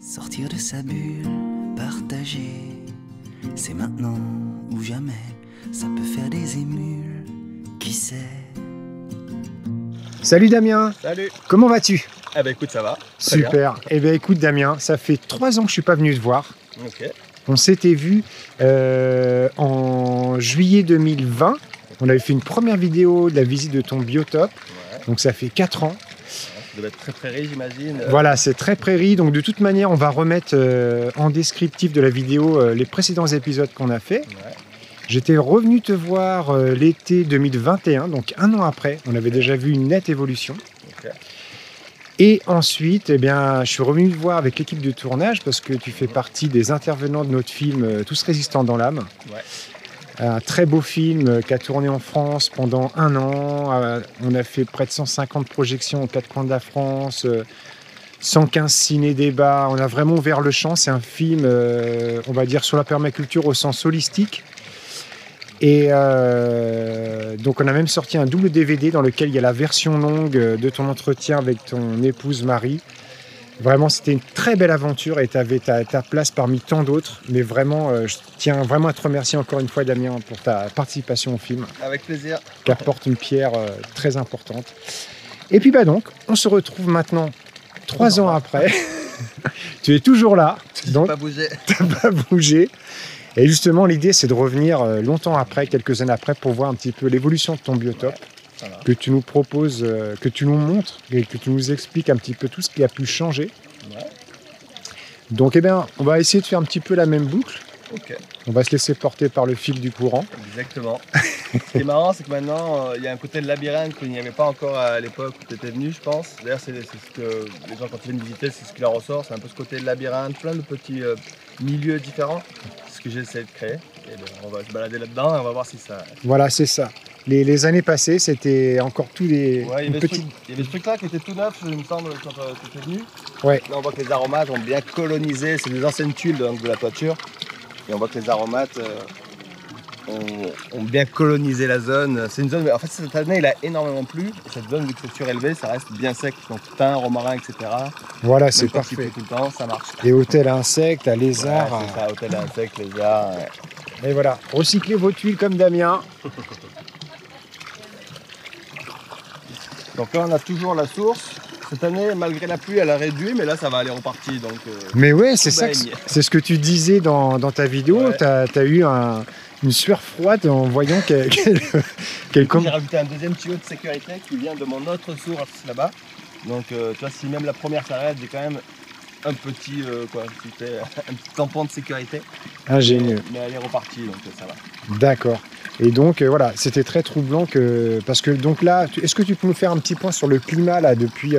Sortir de sa bulle, partager, c'est maintenant ou jamais, ça peut faire des émules, qui sait. Salut Damien. Salut. Comment vas-tu? Ah bah écoute, ça va. Super. Eh bien écoute Damien, ça fait 3 ans que je suis pas venu te voir. Ok. On s'était vu en juillet 2020. On avait fait une première vidéo de la visite de ton biotope. Ouais. Donc ça fait 4 ans. Ça devait être très prairie, j'imagine. Voilà, c'est très prairie. Donc de toute manière, on va remettre en descriptif de la vidéo les précédents épisodes qu'on a fait. Ouais. J'étais revenu te voir l'été 2021, donc 1 an après. On avait déjà vu une nette évolution. Ok. Et ensuite, eh bien, je suis revenu te voir avec l'équipe de tournage parce que tu fais partie des intervenants de notre film Tous résistants dans l'âme. Ouais. Un très beau film qui a tourné en France pendant 1 an. On a fait près de 150 projections aux 4 coins de la France, 115 ciné-débats. On a vraiment ouvert le champ. C'est un film, on va dire, sur la permaculture au sens holistique. Et donc on a même sorti un double DVD dans lequel il y a la version longue de ton entretien avec ton épouse Marie. Vraiment, c'était une très belle aventure et tu avais ta place parmi tant d'autres. Mais vraiment, je tiens vraiment à te remercier encore une fois, Damien, pour ta participation au film, Avec plaisir. qui apporte une pierre très importante. Et puis donc, on se retrouve maintenant 3 ans après. Tu es toujours là, donc Pas bouger. tu n'as pas bougé. Et justement, l'idée, c'est de revenir longtemps après, quelques années après, pour voir un petit peu l'évolution de ton biotope, que tu nous proposes, que tu nous montres et que tu nous expliques un petit peu tout ce qui a pu changer. Ouais. Donc, eh bien, on va essayer de faire un petit peu la même boucle. Ok. On va se laisser porter par le fil du courant. Exactement. Ce qui est marrant, c'est que maintenant, il y a un côté de labyrinthe qu'il n'y avait pas encore à l'époque où tu étais venu, je pense. D'ailleurs, c'est ce que les gens, quand ils viennent visiter, c'est ce qui leur ressort. C'est un peu ce côté de labyrinthe, plein de petits milieux différents. C'est ce que j'essaie de créer. Et on va se balader là-dedans et on va voir si ça... Voilà, c'est ça. Les années passées, c'était encore tous les Ouais, il y petites... avait ce truc-là qui était tout neuf, il me semble, quand tu étais venu. Ouais. Là, on voit que les aromates ont bien colonisé. C'est des anciennes tuiles donc, de la toiture. Et on voit que les aromates ont bien colonisé la zone. C'est une zone, en fait, cette année, il a énormément plu. Et cette zone, vu que c'est surélevé, ça reste bien sec. Donc, thym, romarin, etc. Voilà, c'est Même quand il parfait. pleut tout le temps, ça marche. Et hôtel à insectes, à Ouais, lézards. c'est ça, hôtel à insectes, lézards. Ouais. Et voilà, recyclez vos tuiles comme Damien. Donc là, on a toujours la source. Cette année, malgré la pluie, elle a réduit, mais là, ça va aller repartir. Donc, Mais ouais, c'est ça, baigne. c'est ce que tu disais dans ta vidéo. Ouais. Tu as eu une sueur froide en voyant qu'elle J'ai rajouté un deuxième tuyau de sécurité qui vient de mon autre source là-bas. Donc, tu vois, si même la première s'arrête, j'ai quand même un petit tampon de sécurité. ingénieux. Mais elle est repartie, donc ça va. D'accord. Et donc voilà, c'était très troublant parce que donc là, est-ce que tu peux nous faire un petit point sur le climat là depuis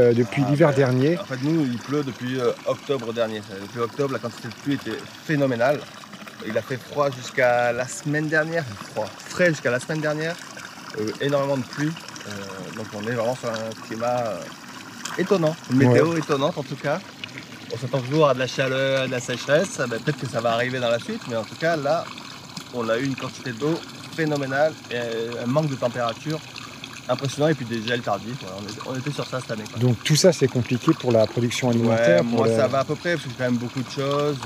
l'hiver dernier? En fait, nous, il pleut depuis octobre dernier. Depuis octobre, la quantité de pluie était phénoménale. Il a fait froid jusqu'à la semaine dernière, frais jusqu'à la semaine dernière. Énormément de pluie. Donc on est vraiment sur un climat étonnant, une météo étonnante en tout cas. On s'attend toujours à de la chaleur, de la sécheresse. Peut-être que ça va arriver dans la suite, mais en tout cas là, on a eu une quantité d'eau phénoménale et un manque de température impressionnant et puis des gels tardifs. On était sur ça cette année. Donc tout ça c'est compliqué pour la production alimentaire. Ouais, moi ça va à peu près, parce que j'ai quand même beaucoup de choses,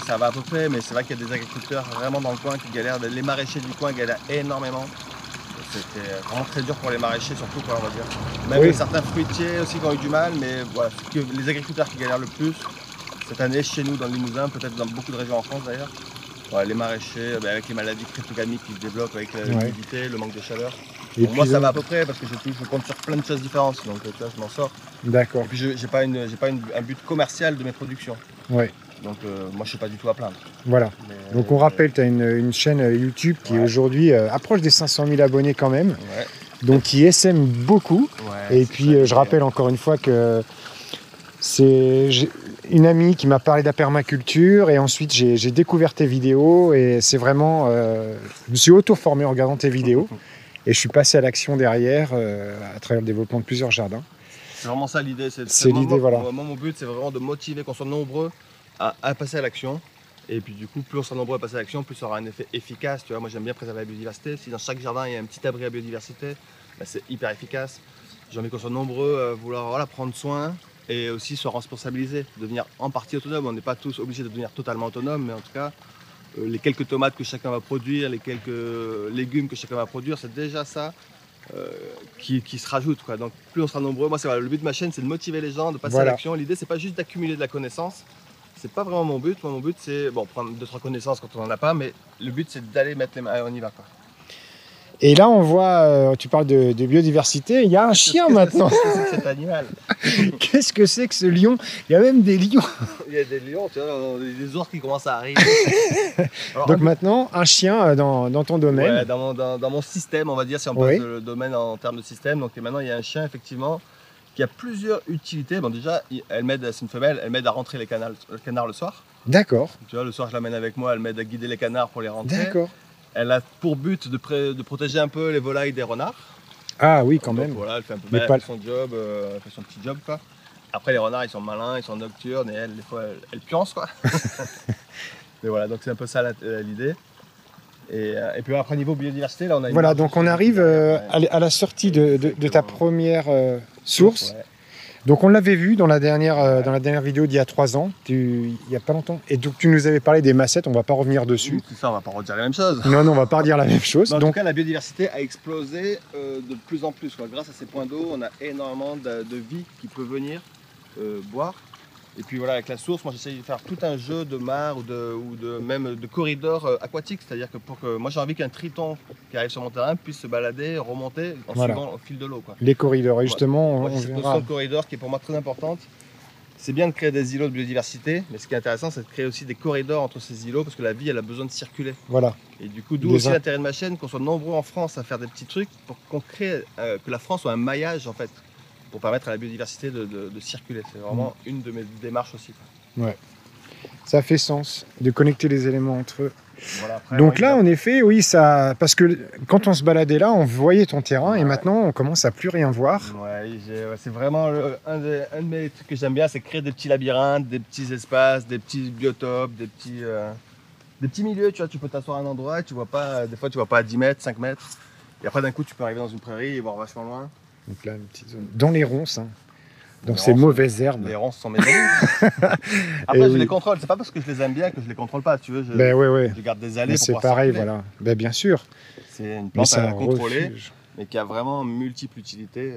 ça va à peu près, mais c'est vrai qu'il y a des agriculteurs vraiment dans le coin qui galèrent, les maraîchers du coin galèrent énormément. C'était vraiment très dur pour les maraîchers surtout, quoi, on va dire. Même certains fruitiers aussi qui ont eu du mal, mais voilà, les agriculteurs qui galèrent le plus cette année chez nous dans le Limousin, peut-être dans beaucoup de régions en France d'ailleurs. Ouais, les maraîchers, avec les maladies cryptogamiques qui se développent avec l'humidité, le manque de chaleur. Et moi ça va à peu près parce que je compte sur plein de choses différentes, donc là je m'en sors. D'accord. Et puis j'ai pas un but commercial de mes productions. Ouais. Donc moi je suis pas du tout à plaindre. Voilà. Mais, donc on rappelle, tu as une chaîne YouTube qui aujourd'hui approche des 500 000 abonnés quand même. Ouais. Donc qui SM beaucoup. Ouais, et puis je rappelle encore une fois que c'est une amie qui m'a parlé de la permaculture et ensuite j'ai découvert tes vidéos et c'est vraiment... je me suis auto-formé en regardant tes vidéos et je suis passé à l'action derrière à travers le développement de plusieurs jardins. C'est vraiment ça l'idée. C'est l'idée, voilà. Moi mon but c'est vraiment de motiver, qu'on soit nombreux à passer à l'action. Et puis du coup, plus on sera nombreux à passer à l'action, plus ça aura un effet efficace. Tu vois, moi j'aime bien préserver la biodiversité. Si dans chaque jardin il y a un petit abri à biodiversité, c'est hyper efficace. J'ai envie qu'on soit nombreux à vouloir prendre soin et aussi se responsabiliser, devenir en partie autonome. On n'est pas tous obligés de devenir totalement autonome, mais en tout cas, les quelques tomates que chacun va produire, les quelques légumes que chacun va produire, c'est déjà ça qui se rajoute, quoi. Donc plus on sera nombreux, moi le but de ma chaîne, c'est de motiver les gens, de passer à l'action. L'idée, c'est pas juste d'accumuler de la connaissance, c'est pas vraiment mon but. Moi, mon but, c'est prendre 2-3 connaissances quand on n'en a pas, mais le but, c'est d'aller mettre les mains, on y va, quoi. Et là, on voit, tu parles de biodiversité, il y a un chien maintenant. Qu'est-ce que c'est que cet animal? Qu'est-ce que c'est que ce lion? Il y a même des lions. Il y a des lions, tu vois, des ours qui commencent à arriver. Alors, donc maintenant, un chien dans ton domaine. Ouais, dans mon système, on va dire, si on parle de domaine en termes de système. Donc maintenant, il y a un chien, effectivement, qui a plusieurs utilités. Bon, déjà, elle m'aide, c'est une femelle, elle m'aide à rentrer les canards le soir. D'accord. Tu vois, le soir, je l'amène avec moi, elle m'aide à guider les canards pour les rentrer. D'accord. Elle a pour but de protéger un peu les volailles des renards. Ah oui, quand Donc, même. voilà, elle fait un peu elle fait son job, elle fait son petit job, quoi. Après, les renards, ils sont malins, ils sont nocturnes, et elle, des fois, elle pionce, quoi. Mais voilà, donc c'est un peu ça l'idée. Et puis après, niveau biodiversité, là, on a une... Voilà, donc on arrive à la sortie de ta première source. Ouais. Donc on l'avait vu dans la dernière vidéo d'il y a 3 ans, il n'y a pas longtemps. Et donc tu nous avais parlé des massettes, on ne va pas revenir dessus. C'est ça, on ne va pas redire la même chose. Non, on ne va pas redire la même chose. En tout cas, la biodiversité a explosé de plus en plus, quoi. Grâce à ces points d'eau, on a énormément de vie qui peut venir boire. Et puis voilà, avec la source, moi j'essaye de faire tout un jeu de mares ou même de corridors aquatiques. C'est-à-dire que moi j'ai envie qu'un triton qui arrive sur mon terrain puisse se balader, remonter en suivant au fil de l'eau, quoi. Les corridors, et justement, on cette notion de corridor qui est pour moi très importante. C'est bien de créer des îlots de biodiversité, mais ce qui est intéressant, c'est de créer aussi des corridors entre ces îlots, parce que la vie, elle a besoin de circuler. Voilà. Et du coup, d'où aussi l'intérêt de ma chaîne, qu'on soit nombreux en France à faire des petits trucs pour qu'on crée, que la France soit un maillage, en fait, pour permettre à la biodiversité de circuler. C'est vraiment une de mes démarches aussi, quoi. Ouais. Ça fait sens de connecter les éléments entre eux. Voilà, après, donc là, en effet, oui, ça, parce que quand on se baladait là, on voyait ton terrain, et maintenant, on commence à plus rien voir. Ouais, c'est vraiment un de mes trucs que j'aime bien, c'est créer des petits labyrinthes, des petits espaces, des petits biotopes, des petits milieux. Tu vois, tu peux t'asseoir à un endroit, et tu vois pas, des fois, tu vois pas à 10 mètres, 5 mètres. Et après, d'un coup, tu peux arriver dans une prairie et voir vachement loin. Donc là, une petite zone. Dans les ronces, hein. Donc ces mauvaises herbes. Les ronces sont mes amis. Après, je les contrôle. C'est pas parce que je les aime bien que je les contrôle pas. Tu veux, je garde des allées. C'est pareil, voilà. Ben, bien sûr. C'est une plante à contrôler, mais qui a vraiment multiples utilités.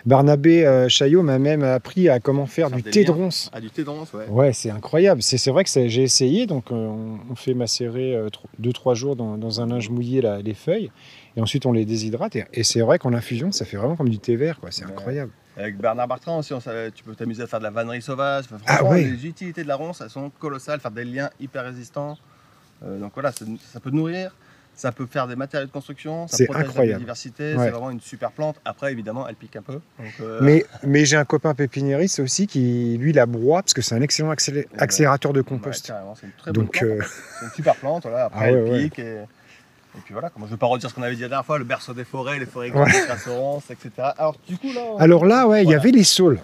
Barnabé Chaillot m'a même appris à comment faire du thé de ronce. Ah, du thé de ronce, ouais. Ouais, c'est incroyable. C'est vrai que j'ai essayé. Donc, on fait macérer 2-3 jours dans un linge mouillé les feuilles. Et ensuite, on les déshydrate. Et c'est vrai qu'en infusion, ça fait vraiment comme du thé vert, quoi. C'est incroyable. Avec Bernard Bertrand aussi, tu peux t'amuser à faire de la vannerie sauvage. Franchement, les utilités de la ronce, elles sont colossales. Faire des liens hyper résistants. Donc voilà, ça peut nourrir. Ça peut faire des matériaux de construction, ça protège la biodiversité, c'est vraiment une super plante. Après, évidemment, elle pique un peu. Donc, mais j'ai un copain pépiniériste aussi qui, lui, la broie, parce que c'est un excellent accélérateur de compost. Carrément, c'est une très bonne plante. C'est une super plante, voilà. Après, elle pique. Et puis voilà, je ne vais pas redire ce qu'on avait dit la dernière fois, le berceau des forêts, les forêts grandes, les ronces, etc. Alors, du coup, là, il y avait les saules.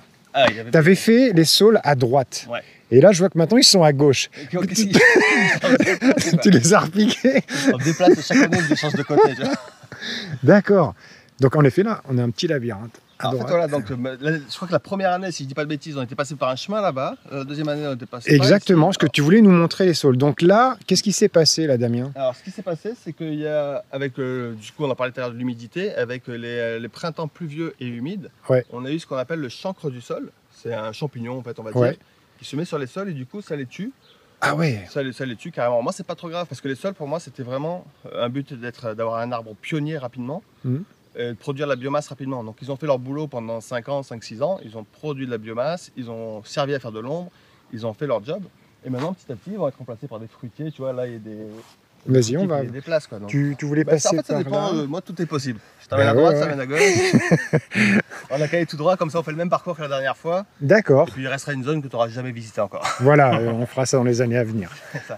Tu avais fait les saules à droite. Ouais. Et là, je vois que maintenant, ils sont à gauche. Tu les as repiqués. On déplace chaque année, je change de côté. D'accord. Donc, en effet, là, on a un petit labyrinthe. En fait, voilà, donc, je crois que la première année, si je ne dis pas de bêtises, on était passé par un chemin là-bas. La deuxième année, on était passé exactement, ce que tu voulais nous montrer les saules. Donc là, qu'est-ce qui s'est passé là, Damien? Alors, ce qui s'est passé, c'est qu'il y a, avec, du coup, on a parlé tout à l'heure de l'humidité, avec les printemps pluvieux et humides, on a eu ce qu'on appelle le chancre du sol. C'est un champignon, en fait, on va dire, qui se met sur les sols et du coup, ça les tue. Ah ouais. Ça les tue carrément. Moi, c'est pas trop grave parce que les sols, pour moi, c'était vraiment un but d'avoir un arbre pionnier rapidement. De produire de la biomasse rapidement. Donc ils ont fait leur boulot pendant 5 ans, 5-6 ans, ils ont produit de la biomasse, ils ont servi à faire de l'ombre, ils ont fait leur job. Et maintenant, petit à petit, ils vont être remplacés par des fruitiers. Tu vois, là, il y a des... Vas-y, on va... des places, quoi. Donc, tu voulais passer en fait, ça par dépend, là. moi, tout est possible. Je t'emmène à droite, ça mène à gauche. On a qu'à aller tout droit, comme ça, on fait le même parcours que la dernière fois. D'accord. Et puis, il restera une zone que tu n'auras jamais visitée encore. Voilà, on fera ça dans les années à venir. Ça.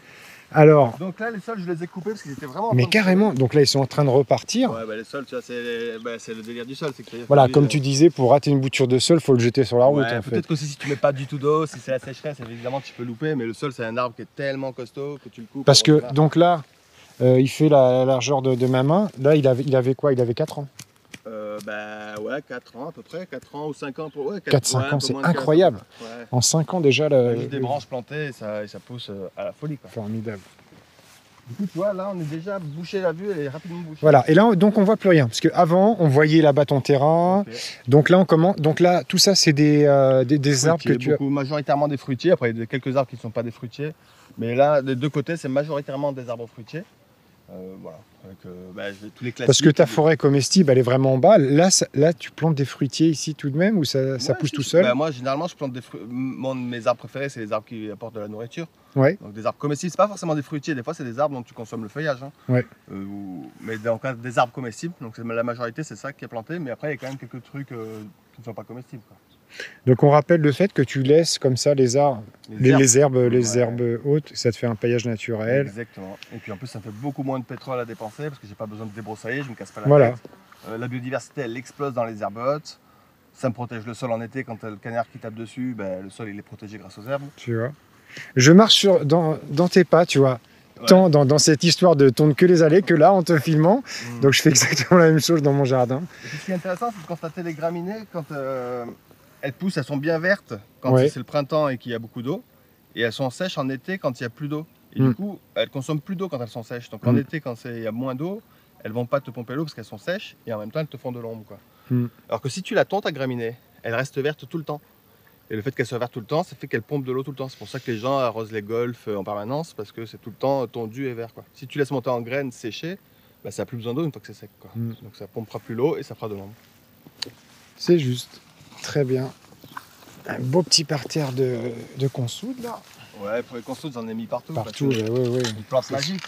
Alors, donc là, les sols, je les ai coupés parce qu'ils étaient vraiment... Mais carrément, donc là, ils sont en train de repartir. Ouais, les sols, tu vois, c'est le délire du sol. Voilà, comme tu disais, pour rater une bouture de sol, il faut le jeter sur la route. En fait. Peut-être que si tu mets pas du tout d'eau, si c'est la sécheresse, évidemment, tu peux louper. Mais le sol, c'est un arbre qui est tellement costaud que tu le coupes. Parce que, donc là, il fait la largeur de ma main. Là, il avait quoi? Il avait 4 ans. Ouais, 4 ans à peu près, 4 ans ou 5 ans. Ouais, 4-5 ans, c'est incroyable. Ouais. En 5 ans déjà, Juste des branches plantées et ça pousse à la folie, quoi. formidable. Du coup, tu vois, là, on est déjà bouché, la vue, elle est rapidement bouchée. Voilà, et là, donc on voit plus rien, parce qu'avant, on voyait là-bas ton terrain. Ok. Donc là, on commence. Donc là, tout ça, c'est des arbres que tu as. Majoritairement des fruitiers, après il y a quelques arbres qui ne sont pas des fruitiers. Mais là, des deux côtés, c'est majoritairement des arbres fruitiers. Voilà, avec tous les classiques. Parce que ta forêt comestible, elle est vraiment en bas. Là, là tu plantes des fruitiers ici tout de même, ou ça pousse tout seul? Moi, généralement, je plante des fruits. Mes arbres préférés, c'est les arbres qui apportent de la nourriture. Ouais. Donc des arbres comestibles, c'est pas forcément des fruitiers, des fois c'est des arbres dont tu consommes le feuillage. Hein. Ouais. Mais dans le cas des arbres comestibles, donc la majorité c'est ça qui est planté, mais après il y a quand même quelques trucs qui ne sont pas comestibles, quoi. Donc on rappelle le fait que tu laisses comme ça les arbres, les herbes Ouais. hautes, ça te fait un paillage naturel. Exactement. Et puis en plus ça me fait beaucoup moins de pétrole à dépenser parce que j'ai pas besoin de débroussailler, je me casse pas la Voilà. tête. La biodiversité elle explose dans les herbes hautes. Ça me protège le sol en été quand t'as le canard qui tape dessus, le sol il est protégé grâce aux herbes. Tu vois. Je marche dans tes pas, tu vois. Ouais. Tant dans cette histoire de tourne que les allées que là en te filmant. Donc je fais exactement la même chose dans mon jardin. Et puis, ce qui est intéressant, c'est de constater les graminées quand elles poussent, elles sont bien vertes quand Ouais. c'est le printemps et qu'il y a beaucoup d'eau, et elles sont sèches en été quand il n'y a plus d'eau. Et Mm. du coup, elles consomment plus d'eau quand elles sont sèches. Donc en été, quand il y a moins d'eau, elles vont pas te pomper l'eau parce qu'elles sont sèches et en même temps elles te font de l'ombre, quoi. Mm. Alors que si tu la tonds ta graminée, elle reste verte tout le temps. Et le fait qu'elle soit verte tout le temps, ça fait qu'elle pompe de l'eau tout le temps. C'est pour ça que les gens arrosent les golfs en permanence, parce que c'est tout le temps tondu et vert, quoi. Si tu laisses monter en graines séchées, ça n'a plus besoin d'eau une fois que c'est sec, quoi. Mm. Donc ça pompera plus l'eau et ça fera de l'ombre. C'est juste. Très bien. Un beau petit parterre de consoude là. Ouais, pour les construire, j'en ai mis partout. Partout, parce que ouais. Une plante magique.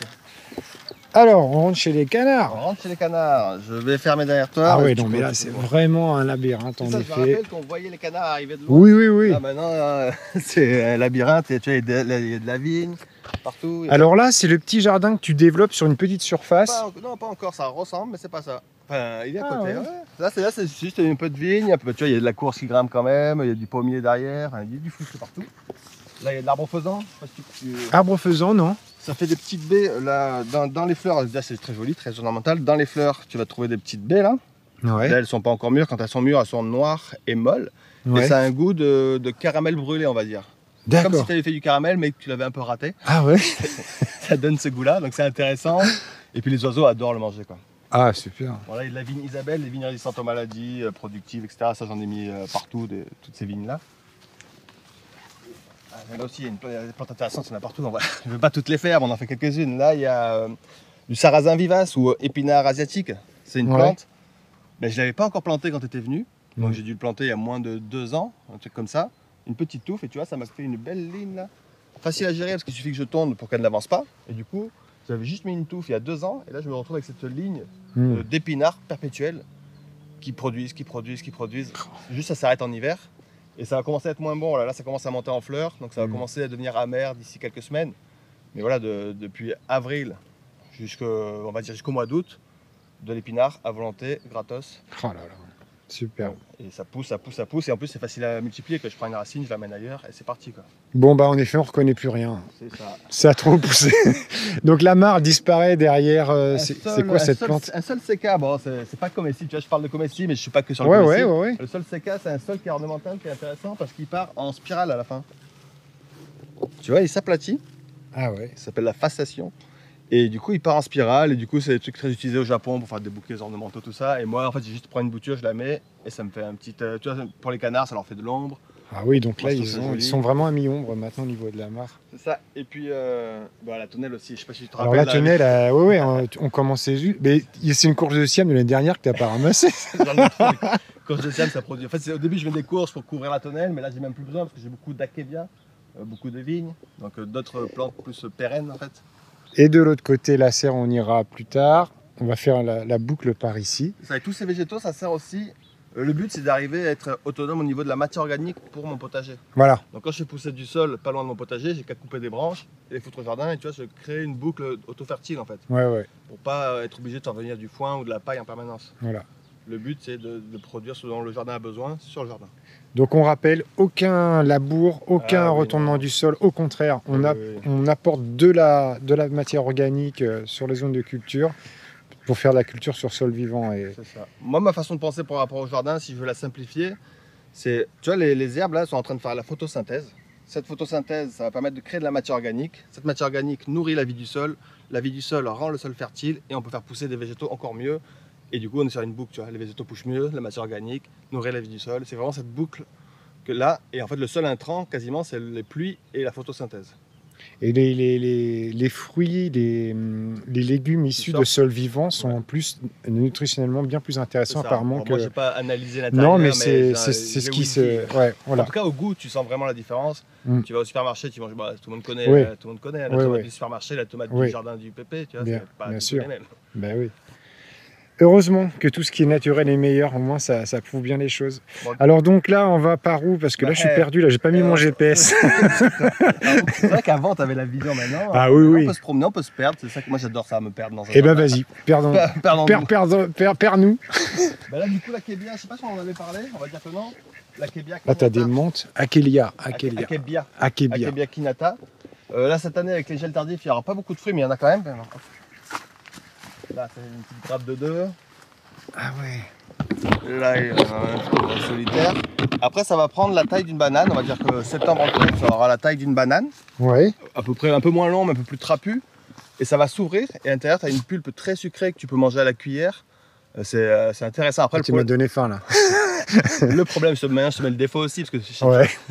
Alors, on rentre chez les canards. On rentre chez les canards. Je vais fermer derrière toi. Ah ouais, Tu non, mais peux- là, c'est vraiment un labyrinthe, en Ça, je me effet. rappelle qu'on voyait les canards arriver de loin. Oui. Ah, maintenant, c'est un labyrinthe. Et tu vois, il y a de la vigne partout. Alors là, c'est le petit jardin que tu développes sur une petite surface. Non, pas encore. Ça ressemble, mais c'est pas ça. Enfin, il est à Ah, côté. ouais. Ouais. Là, c'est juste un peu de vigne. Tu vois, il y a de la course qui grimpe quand même. Il y a du pommier derrière. Il y a du fruit partout. Là, il y a de l'arbre faisant. Je sais pas si Arbre faisant, non? Ça fait des petites baies là, dans les fleurs. Là, c'est très joli, très ornemental. Dans les fleurs, tu vas trouver des petites baies là. Ouais. Là, elles sont pas encore mûres. Quand elles sont mûres, elles sont noires et molles. Et ça a un goût de caramel brûlé, on va dire. Comme si D'accord. tu avais fait du caramel, mais que tu l'avais un peu raté. Ah ouais? Ça donne ce goût-là, donc c'est intéressant. Et puis les oiseaux adorent le manger, quoi. Ah, super. Bon, là, il y a de la vigne Isabelle, les vignes résistantes aux maladies, productives, etc. Ça, j'en ai mis partout, toutes ces vignes-là. Là aussi, il y a des plantes intéressantes, il y en a partout. Donc, voilà. Je ne vais pas toutes les faire, mais on en fait quelques-unes. Là, il y a du sarrasin vivace ou épinard asiatique. C'est une Ouais. plante. Mais je ne l'avais pas encore planté quand tu étais venu. Donc Mm. j'ai dû le planter il y a moins de 2 ans, un truc comme ça. Une petite touffe, et tu vois, ça m'a fait une belle ligne là. Facile à gérer parce qu'il suffit que je tourne pour qu'elle n'avance pas. Et du coup, j'avais juste mis une touffe il y a 2 ans, et là je me retrouve avec cette ligne Mm. d'épinards perpétuels qui produisent. Juste ça s'arrête en hiver. Et ça va commencer à être moins bon. Là, ça commence à monter en fleurs, donc ça va commencer à devenir amer d'ici quelques semaines. Mais voilà, depuis avril on va dire jusqu'au mois d'août, de l'épinard à volonté, gratos. Oh là là. Super. Et ça pousse. Et en plus, c'est facile à multiplier. Que je prends une racine, je l'amène ailleurs, et c'est parti, quoi. Bon, bah, en effet, on reconnaît plus rien. C'est ça. Ça a trop poussé. Donc la mare disparaît derrière. C'est quoi cette plante? Un sol séca, bon, c'est pas comestible. Tu vois, je parle de comestible, mais je suis pas que sur le Ouais. comestible. Le sol séca, c'est un sol qui est ornemental, qui est intéressant parce qu'il part en spirale à la fin. Tu vois, il s'aplatit. Ah ouais. Ça s'appelle la fasciation. Et du coup, il part en spirale. Et du coup, c'est des trucs très utilisés au Japon pour faire des bouquets ornementaux, tout ça. Et moi, en fait, j'ai juste prends une bouture, je la mets et ça me fait un petit. Tu vois, pour les canards, ça leur fait de l'ombre. Ah oui, donc là, Moi, je trouve ça ils joli. sont vraiment à mi-ombre maintenant au niveau de la mare. C'est ça. Et puis, la tonnelle aussi. Je sais pas si tu te Alors rappelles. la tonnelle, ouais, on commençait juste. Mais c'est une courge de siam de l'année dernière que tu n'as pas ramassée. Courge de siam, ça produit. En fait, au début, je mets des courges pour couvrir la tonnelle, mais là, j'ai même plus besoin parce que j'ai beaucoup d'achédia, beaucoup de vignes, donc d'autres plantes plus pérennes en fait. Et de l'autre côté, la serre, on ira plus tard. On va faire la boucle par ici. Ça, avec tous ces végétaux, ça sert aussi. Le but, c'est d'arriver à être autonome au niveau de la matière organique pour mon potager. Voilà. Donc, quand je fais pousser du sol pas loin de mon potager, j'ai qu'à couper des branches et les foutre au jardin, et tu vois, je crée une boucle auto-fertile en fait, Ouais. pour pas être obligé de faire venir du foin ou de la paille en permanence. Voilà. Le but, c'est de produire ce dont le jardin a besoin sur le jardin. Donc on rappelle, aucun labour, aucun Ah oui, retournement non. du sol. Au contraire, on Oui. apporte de la matière organique sur les zones de culture. pour faire de la culture sur sol vivant. Et... C'est ça. Moi, ma façon de penser par rapport au jardin, si je veux la simplifier, c'est, tu vois, les herbes là sont en train de faire la photosynthèse. Cette photosynthèse, ça va permettre de créer de la matière organique. Cette matière organique nourrit la vie du sol. La vie du sol rend le sol fertile et on peut faire pousser des végétaux encore mieux. Et du coup, on est sur une boucle, tu vois. Les végétaux poussent mieux, la matière organique nourrit la vie du sol. C'est vraiment cette boucle que là, et en fait, le seul intrant, quasiment, c'est les pluies et la photosynthèse. Et les fruits, les légumes issus de sol vivant sont en plus nutritionnellement bien plus intéressants apparemment bon, que... Moi, j'ai pas analysé l'intérieur. Non, mais c'est ce qui se... Ouais, voilà. En tout cas, au goût, tu sens vraiment la différence. Tu vas au supermarché, tu manges... Bah, tout le monde connaît, Oui. tout le monde connaît la tomate du supermarché, la tomate du jardin du pépé, tu vois, bien, c'est pas bien du tout sûr. les mêmes. Ben oui. Heureusement que tout ce qui est naturel est meilleur, au moins ça prouve bien les choses. Bon. Alors donc là, on va par où? Parce que là, je suis perdu, là, j'ai pas mis mon GPS. C'est vrai qu'avant, tu avais la vision, maintenant. Ah oui, oui. On peut se promener, on peut se perdre, c'est ça que moi j'adore ça, me perdre dans un... Eh ben vas-y, perds-nous. Bah là, du coup, la Kébia, je sais pas si on en avait parlé, on va dire que non. La Kébia. Là, t'as des montes. Akelia. Akebia Kinata. Là, cette année, avec les gels tardifs, il n'y aura pas beaucoup de fruits, mais il y en a quand même. Là, c'est une petite grappe de 2. Ah ouais. Là, il y en a un solitaire. Après, ça va prendre la taille d'une banane. On va dire que septembre-octobre, ça aura la taille d'une banane. Ouais. À peu près un peu moins long, mais un peu plus trapu. Et ça va s'ouvrir. Et à l'intérieur, tu as une pulpe très sucrée que tu peux manger à la cuillère. C'est intéressant. Après, tu m'as donné faim là. Le problème, je te mets le défaut aussi, parce que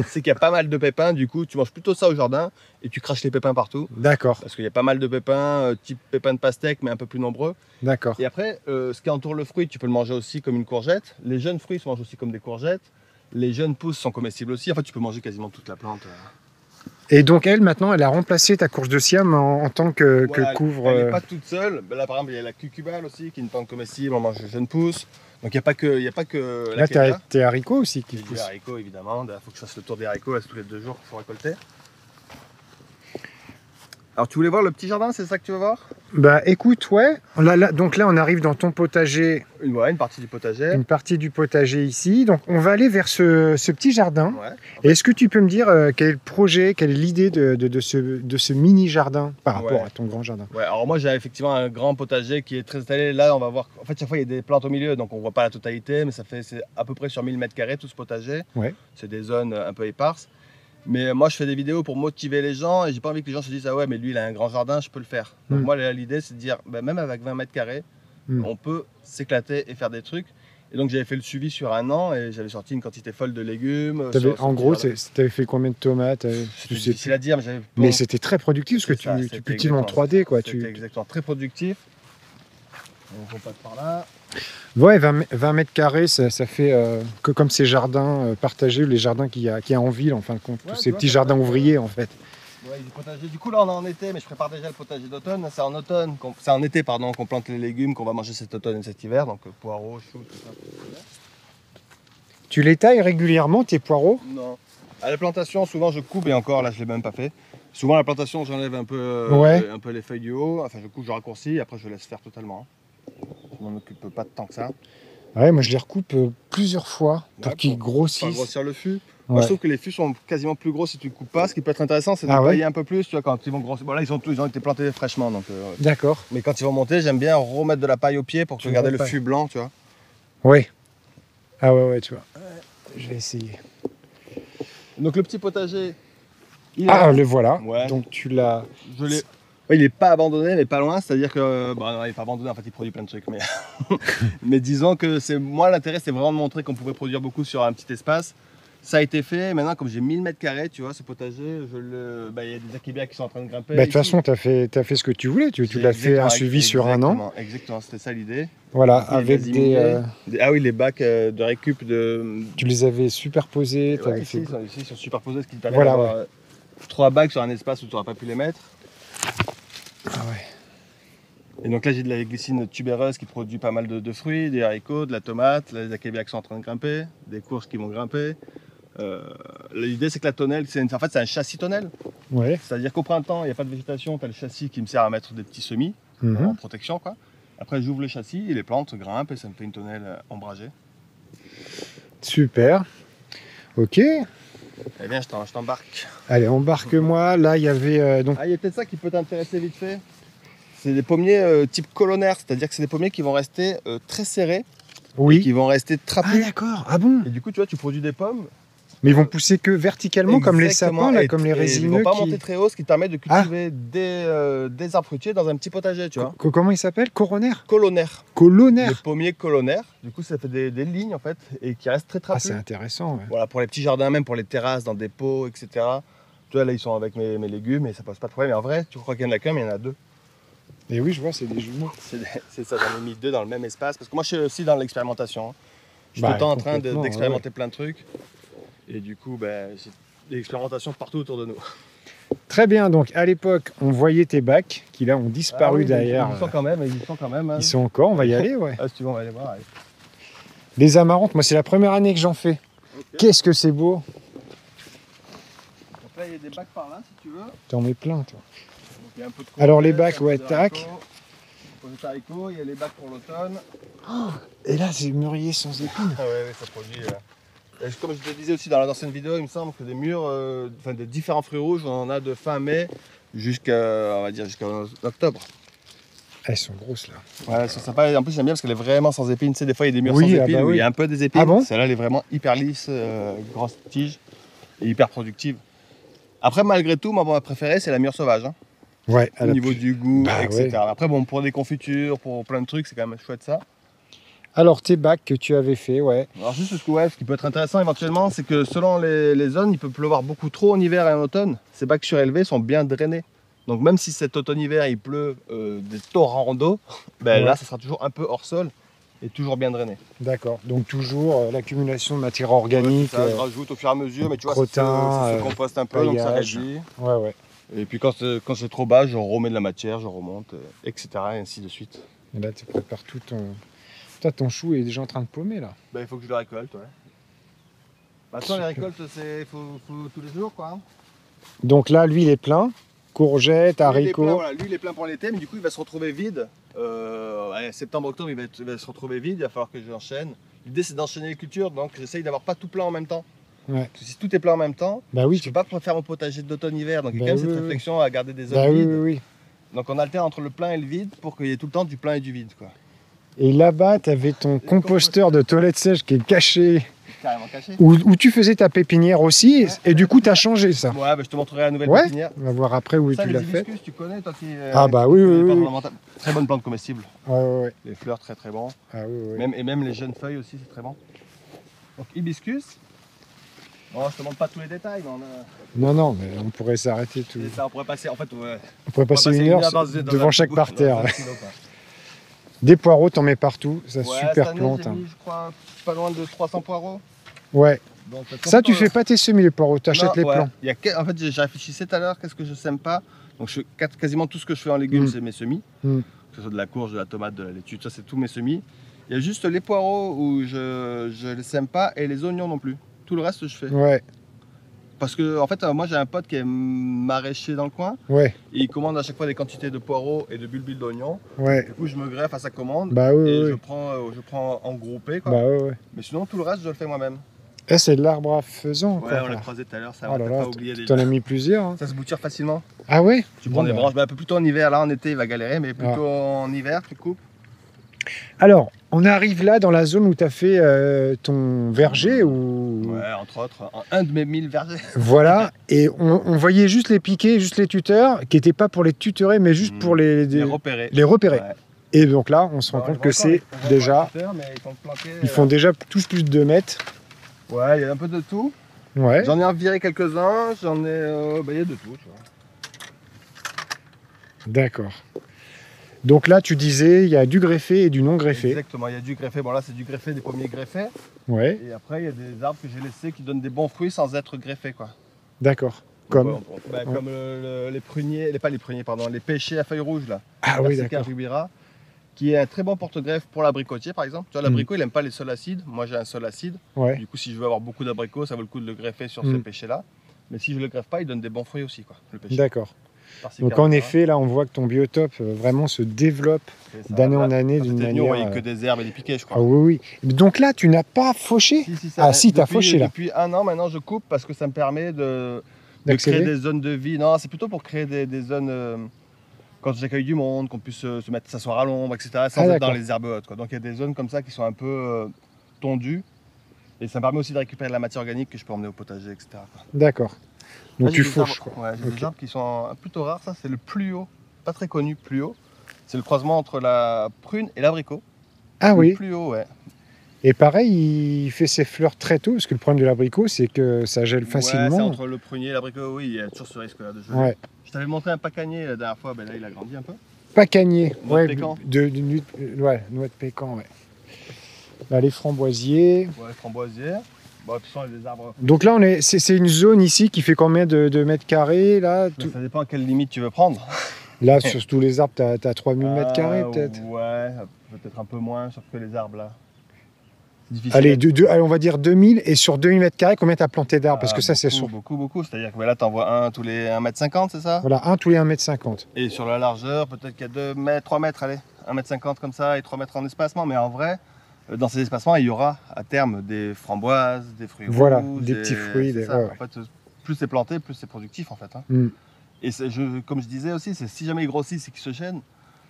c'est qu'il y a pas mal de pépins. Du coup, tu manges plutôt ça au jardin et tu craches les pépins partout. D'accord. Parce qu'il y a pas mal de pépins, type pépins de pastèque, mais un peu plus nombreux. D'accord. Et après, ce qui entoure le fruit, tu peux le manger aussi comme une courgette. Les jeunes fruits se mangent aussi comme des courgettes. Les jeunes pousses sont comestibles aussi. En fait, tu peux manger quasiment toute la plante. Et donc elle, maintenant, elle a remplacé ta courge de Siam en tant que couvre... Elle n'est pas toute seule. Là, par exemple, il y a la cucubale aussi, qui est une plante comestible, on mange les jeunes pousses. Donc il n'y a pas que là, tu as tes haricots aussi qui poussent. Des haricots, évidemment. Il faut que je fasse le tour des haricots tous les 2 jours qu'il faut récolter. Alors, tu voulais voir le petit jardin, c'est ça que tu veux voir? Bah écoute, ouais. Donc là, on arrive dans ton potager. Une partie du potager. Une partie du potager ici. Donc on va aller vers ce petit jardin. Ouais. Et est-ce que tu peux me dire quel est le projet, quelle est l'idée de ce mini-jardin par rapport à ton grand jardin? Ouais, alors moi j'ai effectivement un grand potager qui est très étalé. Là, on va voir. En fait, chaque fois, il y a des plantes au milieu, donc on voit pas la totalité, mais c'est à peu près sur 1000 m² tout ce potager. Ouais. C'est des zones un peu éparses. Mais moi, je fais des vidéos pour motiver les gens et j'ai pas envie que les gens se disent ah ouais, mais lui, il a un grand jardin, je peux le faire. Donc moi, l'idée, c'est de dire, même avec 20 m², on peut s'éclater et faire des trucs. Et donc, j'avais fait le suivi sur 1 an et j'avais sorti une quantité folle de légumes. En gros, tu avais fait combien de tomates? C'est difficile à dire, mais j'avais... Mais c'était très productif parce que tu cultives en 3D, quoi. C'était exactement très productif. On passe par là. Ouais, 20 m², ça fait que comme ces jardins partagés, les jardins qu'il y a en ville, en fin de compte, tous ces petits jardins ouvriers, en fait. Ouais, du potager. Du coup, là, on est en été, mais je prépare déjà le potager d'automne. C'est en été, pardon, qu'on plante les légumes qu'on va manger cet automne et cet hiver, donc poireaux, choux, tout ça. Tu les tailles régulièrement, tes poireaux? Non. À la plantation, souvent, je coupe, et encore, là, je l'ai même pas fait. Souvent, à la plantation, j'enlève un peu les feuilles du haut, enfin, je coupe, je raccourcis, et après, je laisse faire totalement. Je m'en occupe pas de tant que ça. Ouais, moi je les recoupe plusieurs fois pour qu'ils grossissent. Pour grossir le fût. Moi, je trouve que les fûts sont quasiment plus gros si tu coupes pas. Ce qui peut être intéressant, c'est de tailler un peu plus. Tu vois, quand ils vont grossir. Bon, là, ils ont été plantés fraîchement. D'accord. Mais quand ils vont monter, j'aime bien remettre de la paille au pied pour garder le fût blanc, tu vois. Oui. Ah ouais, tu vois. Je vais essayer. Donc le petit potager. Le voilà. Ouais. Donc tu l'as. Il n'est pas abandonné, mais pas loin. C'est-à-dire que. Bon, non, il n'est pas abandonné, en fait, il produit plein de trucs. Mais, mais disons que moi, l'intérêt, c'est vraiment de montrer qu'on pouvait produire beaucoup sur un petit espace. Ça a été fait. Maintenant, comme j'ai 1000 m², tu vois, ce potager, il y a des akébias qui sont en train de grimper. De toute façon, tu as fait ce que tu voulais. Tu l'as fait un suivi sur 1 an. Exactement, c'était ça l'idée. Voilà, avec Ah oui, les bacs de récup de. Tu les avais superposés. Ouais, ici, ils sont superposés, ce qui permet d'avoir 3 bacs sur un espace où tu n'auras pas pu les mettre. Ah ouais. Et donc là, j'ai de la glycine tubéreuse qui produit pas mal de fruits, des haricots, de la tomate, là, les acébias qui sont en train de grimper, des courges qui vont grimper. L'idée, c'est que la tonnelle, en fait, c'est un châssis tonnelle. Ouais. C'est-à-dire qu'au printemps, il n'y a pas de végétation, tu as le châssis qui me sert à mettre des petits semis en protection, quoi. Après, j'ouvre le châssis et les plantes grimpent et ça me fait une tonnelle ombragée. Super. Ok. Eh bien, je t'embarque. Allez, embarque-moi. Là, il y avait donc. Ah, il y a peut-être ça qui peut t'intéresser vite fait. C'est des pommiers type colonnaire, c'est-à-dire que c'est des pommiers qui vont rester très serrés, Oui. qui vont rester Ah trapus. d'accord, ah bon. Et du coup, tu vois, tu produis des pommes. Mais ils vont pousser que verticalement, comme les Exactement, sapins, là, et- comme les et Ils résineux vont pas qui... monter très haut, ce qui te permet de cultiver des arbres fruitiers dans un petit potager, tu vois. Comment ils s'appellent? Coronaire? Colonnaire. Les Colonnaire? pommiers colonnaires, du coup, ça fait des lignes en fait, et qui restent très Ah, trapus. c'est intéressant, ouais. Voilà, pour les petits jardins, même pour les terrasses, dans des pots, etc. Tu vois, là, ils sont avec mes légumes et ça pose pas de problème. Mais en vrai, tu crois qu'il y en a qu'un, mais il y en a deux. Et oui, je vois, c'est des jumeaux. C'est ça, j'en ai mis deux dans le même espace. Parce que moi, je suis aussi dans l'expérimentation. Je suis Bah, tout le temps en train complètement, d'expérimenter plein de trucs. Et du coup, ben, j'ai des expérimentations partout autour de nous. Très bien, donc à l'époque, on voyait tes bacs qui là ont disparu Ah oui, derrière. Ils y sont quand même, hein. Ils sont encore, on va y aller, ouais. Ah, si tu veux, on va aller voir. Allez. Les amarantes, moi c'est la première année que j'en fais. Qu'est-ce que c'est beau. Donc là, il y a des bacs par là, si tu veux. Donc, T'en mets plein, toi. il y a un peu de Alors, les courgettes, bacs, un peu ouais, de tac. haricots, un peu de haricots, il y a les bacs pour l'automne. Et là, c'est mûrier sans épines. Ah ouais, ça produit. Et comme je te disais aussi dans l'ancienne vidéo, il me semble que des mûres, enfin des différents fruits rouges, on en a de fin mai jusqu'à, on va dire, jusqu'à octobre. Elles sont grosses là. Ouais, c'est sympa. En plus, j'aime bien parce qu'elle est vraiment sans épines. Tu sais, des fois, il y a des mûres Oui, sans ah épines bah où oui. il y a un peu des épines. Ah bon? Celle-là, elle est vraiment hyper lisse, grosse tige et hyper productive. Après, malgré tout, ma préférée, c'est la mûre sauvage. Hein, Ouais, au niveau du goût, Bah etc. ouais. Après, bon, pour des confitures, pour plein de trucs, c'est quand même chouette ça. Alors, tes bacs que tu avais fait, ouais. Alors juste parce que ouais, ce qui peut être intéressant éventuellement, c'est que selon les zones, il peut pleuvoir beaucoup trop en hiver et en automne. Ces bacs surélevés sont bien drainés. Donc même si cet automne-hiver il pleut des torrents d'eau, ben Ouais. là ça sera toujours un peu hors sol et toujours bien drainé. D'accord. Donc, toujours l'accumulation de matière organique. Ça, je rajoute au fur et à mesure, mais tu vois, crottin, ça se composte un peu, donc ça paillage. réduit. Ouais, ouais. Et puis quand c'est trop bas, je remets de la matière, je remonte, etc. et ainsi de suite. Et là, tu prépares tout ton. Toi, ton chou est déjà en train de paumer là. Ben, il faut que je le récolte, ouais. Maintenant les récoltes, il faut tous les jours quoi. Hein. Donc là, lui, il est plein. Courgettes, Lui, il est plein, haricots. voilà. Lui, il est plein pour l'été, mais du coup, il va se retrouver vide. Septembre-octobre, il va se retrouver vide. Il va falloir que j'enchaîne. L'idée, c'est d'enchaîner les cultures, donc j'essaye d'avoir pas tout plein en même temps. Ouais. Parce que si tout est plein en même temps, Bah oui, je ne peux pas faire mon potager d'automne-hiver. Donc il y a Bah quand même oui, cette oui. réflexion à garder des zones Bah oui, vides. oui, oui. Donc on alterne entre le plein et le vide pour qu'il y ait tout le temps du plein et du vide. Quoi. Et là-bas, tu avais ton composteur de toilette sèche qui est caché, Carrément caché. où tu faisais ta pépinière aussi, Ouais. et du coup, tu as changé ça. Ouais, bah, je te montrerai la nouvelle Ouais. pépinière. On va voir après où Ça, tu les l'as fait. hibiscus, tu connais, toi qui. Ah bah oui, qui oui, connais oui, pas oui. fondamental. Très bonne plante comestible. Ouais, ouais, ouais. Les fleurs très très bon. Ah oui, oui. Et même les jeunes feuilles aussi, c'est très bon. Donc hibiscus. Bon, je te montre pas tous les détails, mais on a. Non, non, mais on pourrait s'arrêter tout. Et ça, on pourrait passer, en fait, ouais. On pourrait passer une heure devant chaque parterre. Dans un silo, quoi. Des poireaux, t'en mets partout. Ça, Ouais, super cette année, plante. j'ai hein. mis, je crois, pas loin de 300 poireaux. Ouais. Donc, Ça, tu fais pas tes semis, les poireaux. T'achètes les ouais. plants. Il y a, en fait, j'ai réfléchi tout à l'heure, qu'est-ce que je sème pas. Donc, quasiment tout ce que je fais en légumes, Mm. c'est mes semis. Mm. Que ce soit de la courge, de la tomate, de la laitue, ça, c'est tous mes semis. Il y a juste les poireaux où je les sème pas et les oignons non plus. Tout le reste, je fais. Ouais, Parce que, en fait, moi, j'ai un pote qui est maraîcher dans le coin. ouais, Et il commande à chaque fois des quantités de poireaux et de bulbes d'oignons. ouais. Du coup, je me greffe à sa commande. Bah oui, Et oui. je prends en groupé. Quoi. Bah ouais, ouais. Mais sinon, tout le reste, je le fais moi-même. Eh, c'est de l'arbre à faisan. Ouais, quoi. on l'a croisé tout à l'heure, ça Oh on là t'a là, pas oublié t'en déjà. as mis plusieurs. hein. Ça se bouture facilement. Ah ouais. Tu prends Bon, des bah. branches, un peu plutôt en hiver. Là, en été, il va galérer, mais plutôt en hiver, tu coupes. Alors, on arrive là dans la zone où tu as fait ton verger. Ou... Ouais, entre autres, un de mes 1000 vergers. Voilà, et on voyait juste les piquets, juste les tuteurs, qui n'étaient pas pour les tutorer, mais juste pour Les repérer. les repérer. Ouais. Et donc là, on se rend Alors, compte je que vois encore, c'est on voit déjà... pas les tuteurs, mais ils sont planqués, Ils font déjà tous plus de 2 mètres. Ouais, il y a un peu de tout. Ouais. J'en ai viré quelques-uns, il y a de tout. Tu vois. D'accord. Donc là, tu disais, il y a du greffé et du non greffé. Exactement, il y a du greffé. Bon, là, c'est du greffé, des pommiers greffés. Ouais, Et après, il y a des arbres que j'ai laissés qui donnent des bons fruits sans être greffés. Quoi. d'accord. Comme... Ouais, comme les pruniers, pas les pruniers, pardon, les pêchers à feuilles rouges, là. Ah oui, Persica d'accord. rubira, qui est un très bon porte-greffe pour l'abricotier, par exemple. Tu vois, l'abricot, il n'aime pas les sols acides. Moi, j'ai un sol acide. Ouais, Du coup, si je veux avoir beaucoup d'abricots, ça vaut le coup de le greffer sur ce pêcher-là. Mais si je le greffe pas, il donne des bons fruits aussi, quoi, le pêcher. d'accord. Persica Donc en rubira. effet, là, on voit que ton biotope vraiment se développe C'est ça. d'année en Là, année quand d'une t'étais venu, on manière... voyait que des herbes et des piquets, je Ah crois. oui, oui. Donc là, tu n'as pas fauché? Ah, si, t'as fauché, là. Depuis un an, maintenant, je coupe parce que ça me permet de créer D'accélérer. des zones de vie. Non, c'est plutôt pour créer des zones quand j'accueille du monde, qu'on puisse se mettre, s'asseoir à l'ombre, etc. sans être dans les herbes hautes, quoi. Donc il y a des zones comme ça qui sont un peu tondues. Et ça me permet aussi de récupérer de la matière organique que je peux emmener au potager, etc. D'accord. Donc là, tu fauches. Ouais, j'ai des arbres qui sont plutôt rares. Ça, c'est le plus haut, pas très connu, plus haut. C'est le croisement entre la prune et l'abricot. Ah oui. Le plus haut, ouais. Et pareil, il fait ses fleurs très tôt, parce que le problème de l'abricot, c'est que ça gèle facilement. Ouais, c'est entre le prunier et l'abricot, oui, il y a toujours ce risque-là de geler. Ouais. Je t'avais montré un pacanier la dernière fois, ben là, il a grandi un peu. Pacanier, Noix ouais, de pécan. Noix de pécan, ouais. Là, les framboisiers. Ouais, framboisiers. Bon, de toute façon, il y a des arbres. Donc là, c'est une zone ici qui fait combien de mètres carrés là, tout... Ça dépend à quelle limite tu veux prendre. Là, sur tous les arbres, tu as 3000 mètres carrés peut-être. Ouais, peut-être un peu moins, sauf que les arbres là. C'est difficile. Allez, allez, on va dire 2000. Et sur 2000 mètres carrés, combien tu as planté d'arbres? Parce que ça, c'est sûr. Beaucoup. C'est-à-dire que là, tu en vois un tous les 1,50 m, c'est ça? Voilà, un tous les 1,50 m. Et sur la largeur, peut-être qu'il y a 2 mètres, 3 mètres, allez, 1,50 m comme ça et 3 mètres en espacement. Mais en vrai, dans ces espacements, il y aura à terme des framboises, des fruits voilà, rouges. des petits fruits. Ouais. En fait, plus c'est planté, plus c'est productif en fait. Hein. Mm. Et comme je disais aussi, c'est si jamais ils grossissent et qu'ils se chaînent,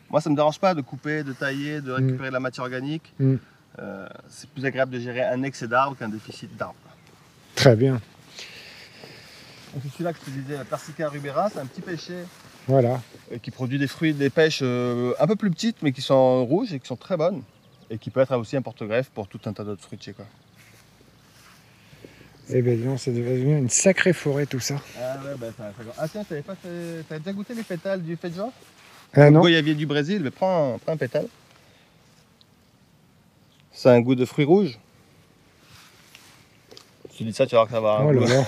moi ça me dérange pas de couper, de tailler, de récupérer de la matière organique. Mm. C'est plus agréable de gérer un excès d'arbres qu'un déficit d'arbres. Très bien. Donc c'est celui-là que je te disais, la Persica rubera, c'est un petit pêcher Voilà. qui produit des fruits, des pêches un peu plus petites mais qui sont rouges et qui sont très bonnes. Et qui peut être aussi un porte-greffe pour tout un tas d'autres fruitiers. Quoi. Eh bien, disons, c'est devenu une sacrée forêt tout ça. Ah ouais, bah ça fait... Ah tiens, t'avais déjà goûté les pétales du feijoa? Non. Le goyavier du Brésil, mais prends un pétale. Ça a un goût de fruits rouges. Tu dis ça, tu vas voir que ça va. Oh là là.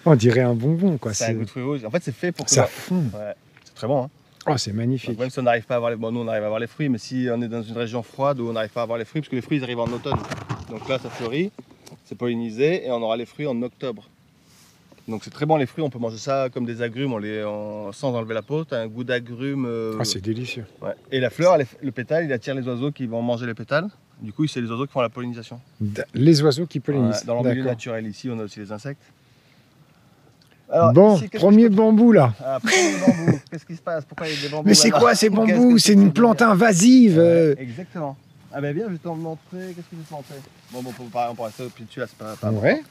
On dirait un bonbon quoi. C'est un goût de fruits rouges. En fait, c'est fait pour que ça fond. Ouais, c'est très bon. Hein. Oh, c'est magnifique. Donc, même si on n'arrive pas à avoir les... Bon, nous on arrive à avoir les fruits, mais si on est dans une région froide où on n'arrive pas à avoir les fruits, parce que les fruits ils arrivent en automne. Donc là ça fleurit, c'est pollinisé et on aura les fruits en octobre. Donc c'est très bon les fruits, on peut manger ça comme des agrumes sans enlever la peau, tu as un goût d'agrumes. Ah, c'est délicieux. Ouais. Et la fleur, le pétale, il attire les oiseaux qui vont manger les pétales. Du coup c'est les oiseaux qui font la pollinisation. Les oiseaux qui pollinisent. Ouais, dans le milieu naturel ici on a aussi les insectes. Alors, bon, ici, premier bambou là. Ah, premier bambou, qu'est-ce qui se passe? Pourquoi il y a des bambous? Mais c'est quoi ces bambous? C'est une plante invasive. Exactement. Ah ben bien, je vais te montrer. Qu'est-ce que je vais te montrer? Bon, on pourra ça puis tu là, c'est pas ouais.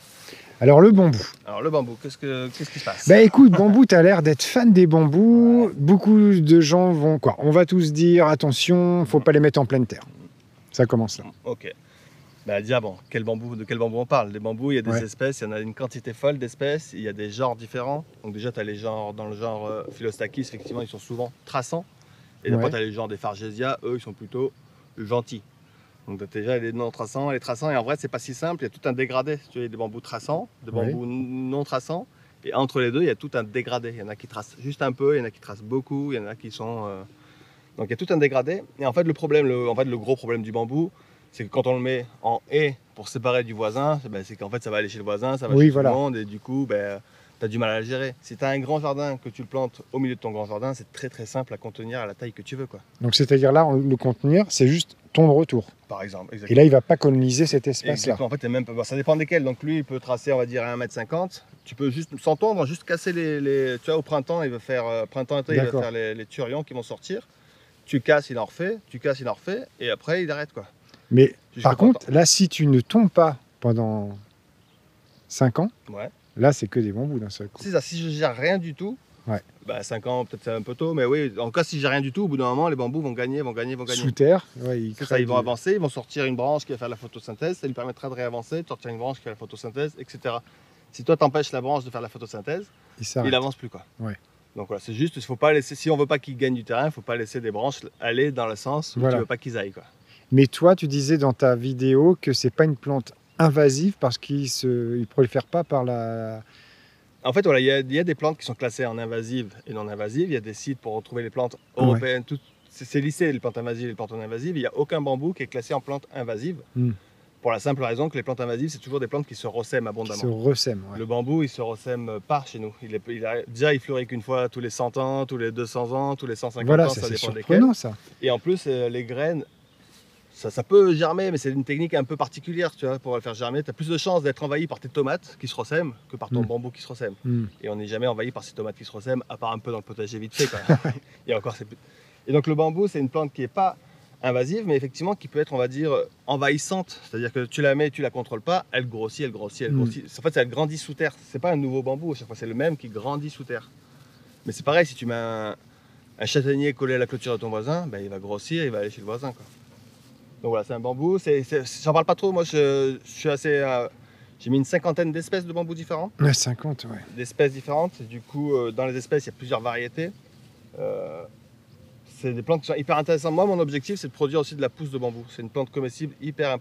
Alors le bambou. Alors le bambou, qu'est-ce qui se passe? Bah écoute, bambou, tu as l'air d'être fan des bambous. Ouais. Beaucoup de gens vont quoi? On va tous dire attention, faut pas les mettre en pleine terre. Ça commence là. Ok. Bah déjà bon, de quel bambou on parle? Les bambous, il y a des espèces, il y en a une quantité folle d'espèces, il y a des genres différents. Donc déjà tu as les genres, dans le genre Philostachys, effectivement ils sont souvent traçants. Et après tu as les genres des Fargesia, eux ils sont plutôt gentils. Donc tu as déjà les non traçants, les traçants, et en vrai c'est pas si simple, il y a tout un dégradé. Tu vois, il y a des bambous traçants, des bambous non traçants, et entre les deux il y a tout un dégradé. Il y en a qui tracent juste un peu, il y en a qui tracent beaucoup, il y en a qui sont... Donc il y a tout un dégradé. Et en fait le gros problème du bambou, c'est que quand on le met en haie pour séparer du voisin, c'est qu'en fait ça va aller chez le voisin, ça va chez tout le monde, et du coup tu as du mal à le gérer. Si tu as un grand jardin, que tu le plantes au milieu de ton grand jardin, c'est très très simple à contenir à la taille que tu veux. Quoi. Donc c'est-à-dire là, le contenir, c'est juste ton de retour. Par exemple, exactement. Et là, il ne va pas coloniser cet espace-là. En fait, ça dépend desquels. Donc lui, il peut tracer, on va dire, à 1,50 m. Tu peux juste, sans tondre, juste casser les... Tu vois, au printemps, il va faire les turions qui vont sortir. Tu casses, il en refait, et après, il arrête. Quoi. Mais par contre, là, si tu ne tombes pas pendant 5 ans, là, c'est que des bambous d'un seul coup. C'est ça, si je gère rien du tout, 5 ans, peut-être c'est un peu tôt, mais oui, en cas, si j'ai rien du tout, au bout d'un moment, les bambous vont gagner. Sous terre, ils vont avancer, ils vont sortir une branche qui va faire la photosynthèse, ça lui permettra de réavancer, de sortir une branche qui fait la photosynthèse, etc. Si toi, t'empêches la branche de faire la photosynthèse, il n'avance plus. Quoi. Ouais. Donc voilà, c'est juste, faut pas laisser, si on veut pas qu'ils gagnent du terrain, il ne faut pas laisser des branches aller dans le sens où tu ne veux pas qu'ils aillent. Quoi. Mais toi, tu disais dans ta vidéo que c'est pas une plante invasive parce qu'il ne prolifère pas par la... En fait, voilà, il y a des plantes qui sont classées en invasives et non invasives. Il y a des sites pour retrouver les plantes européennes. C'est lissé, les plantes invasives et les plantes non invasives. Il n'y a aucun bambou qui est classé en plante invasive. Pour la simple raison que les plantes invasives, c'est toujours des plantes qui se ressèment abondamment. Qui se ressèment, Le bambou, il se ressème pas chez nous. Déjà, il fleurit qu'une fois tous les 100 ans, tous les 200 ans, tous les 150 ans, ça dépend desquels. Ça. Et en plus, les graines Ça peut germer, mais c'est une technique un peu particulière, tu vois, pour le faire germer. Tu as plus de chances d'être envahi par tes tomates qui se ressèment que par ton bambou qui se ressème. Et on n'est jamais envahi par ces tomates qui se ressèment, à part un peu dans le potager vite fait. Et encore, et donc le bambou, c'est une plante qui n'est pas invasive, mais effectivement qui peut être, on va dire, envahissante. C'est-à-dire que tu la mets, tu la contrôles pas, elle grossit, elle grossit, elle grossit. En fait, elle grandit sous terre. C'est pas un nouveau bambou, à chaque fois, c'est le même qui grandit sous terre. Mais c'est pareil, si tu mets un châtaignier collé à la clôture de ton voisin, ben, il va grossir, il va aller chez le voisin, quoi. Donc voilà, c'est un bambou. J'en parle pas trop. Moi, je suis assez. J'ai mis une 50aine d'espèces de bambous différents. Ouais, 50, ouais. D'espèces différentes. Et du coup, dans les espèces, il y a plusieurs variétés. C'est des plantes qui sont hyper intéressantes. Moi, mon objectif, c'est de produire aussi de la pousse de bambou. C'est une plante comestible hyper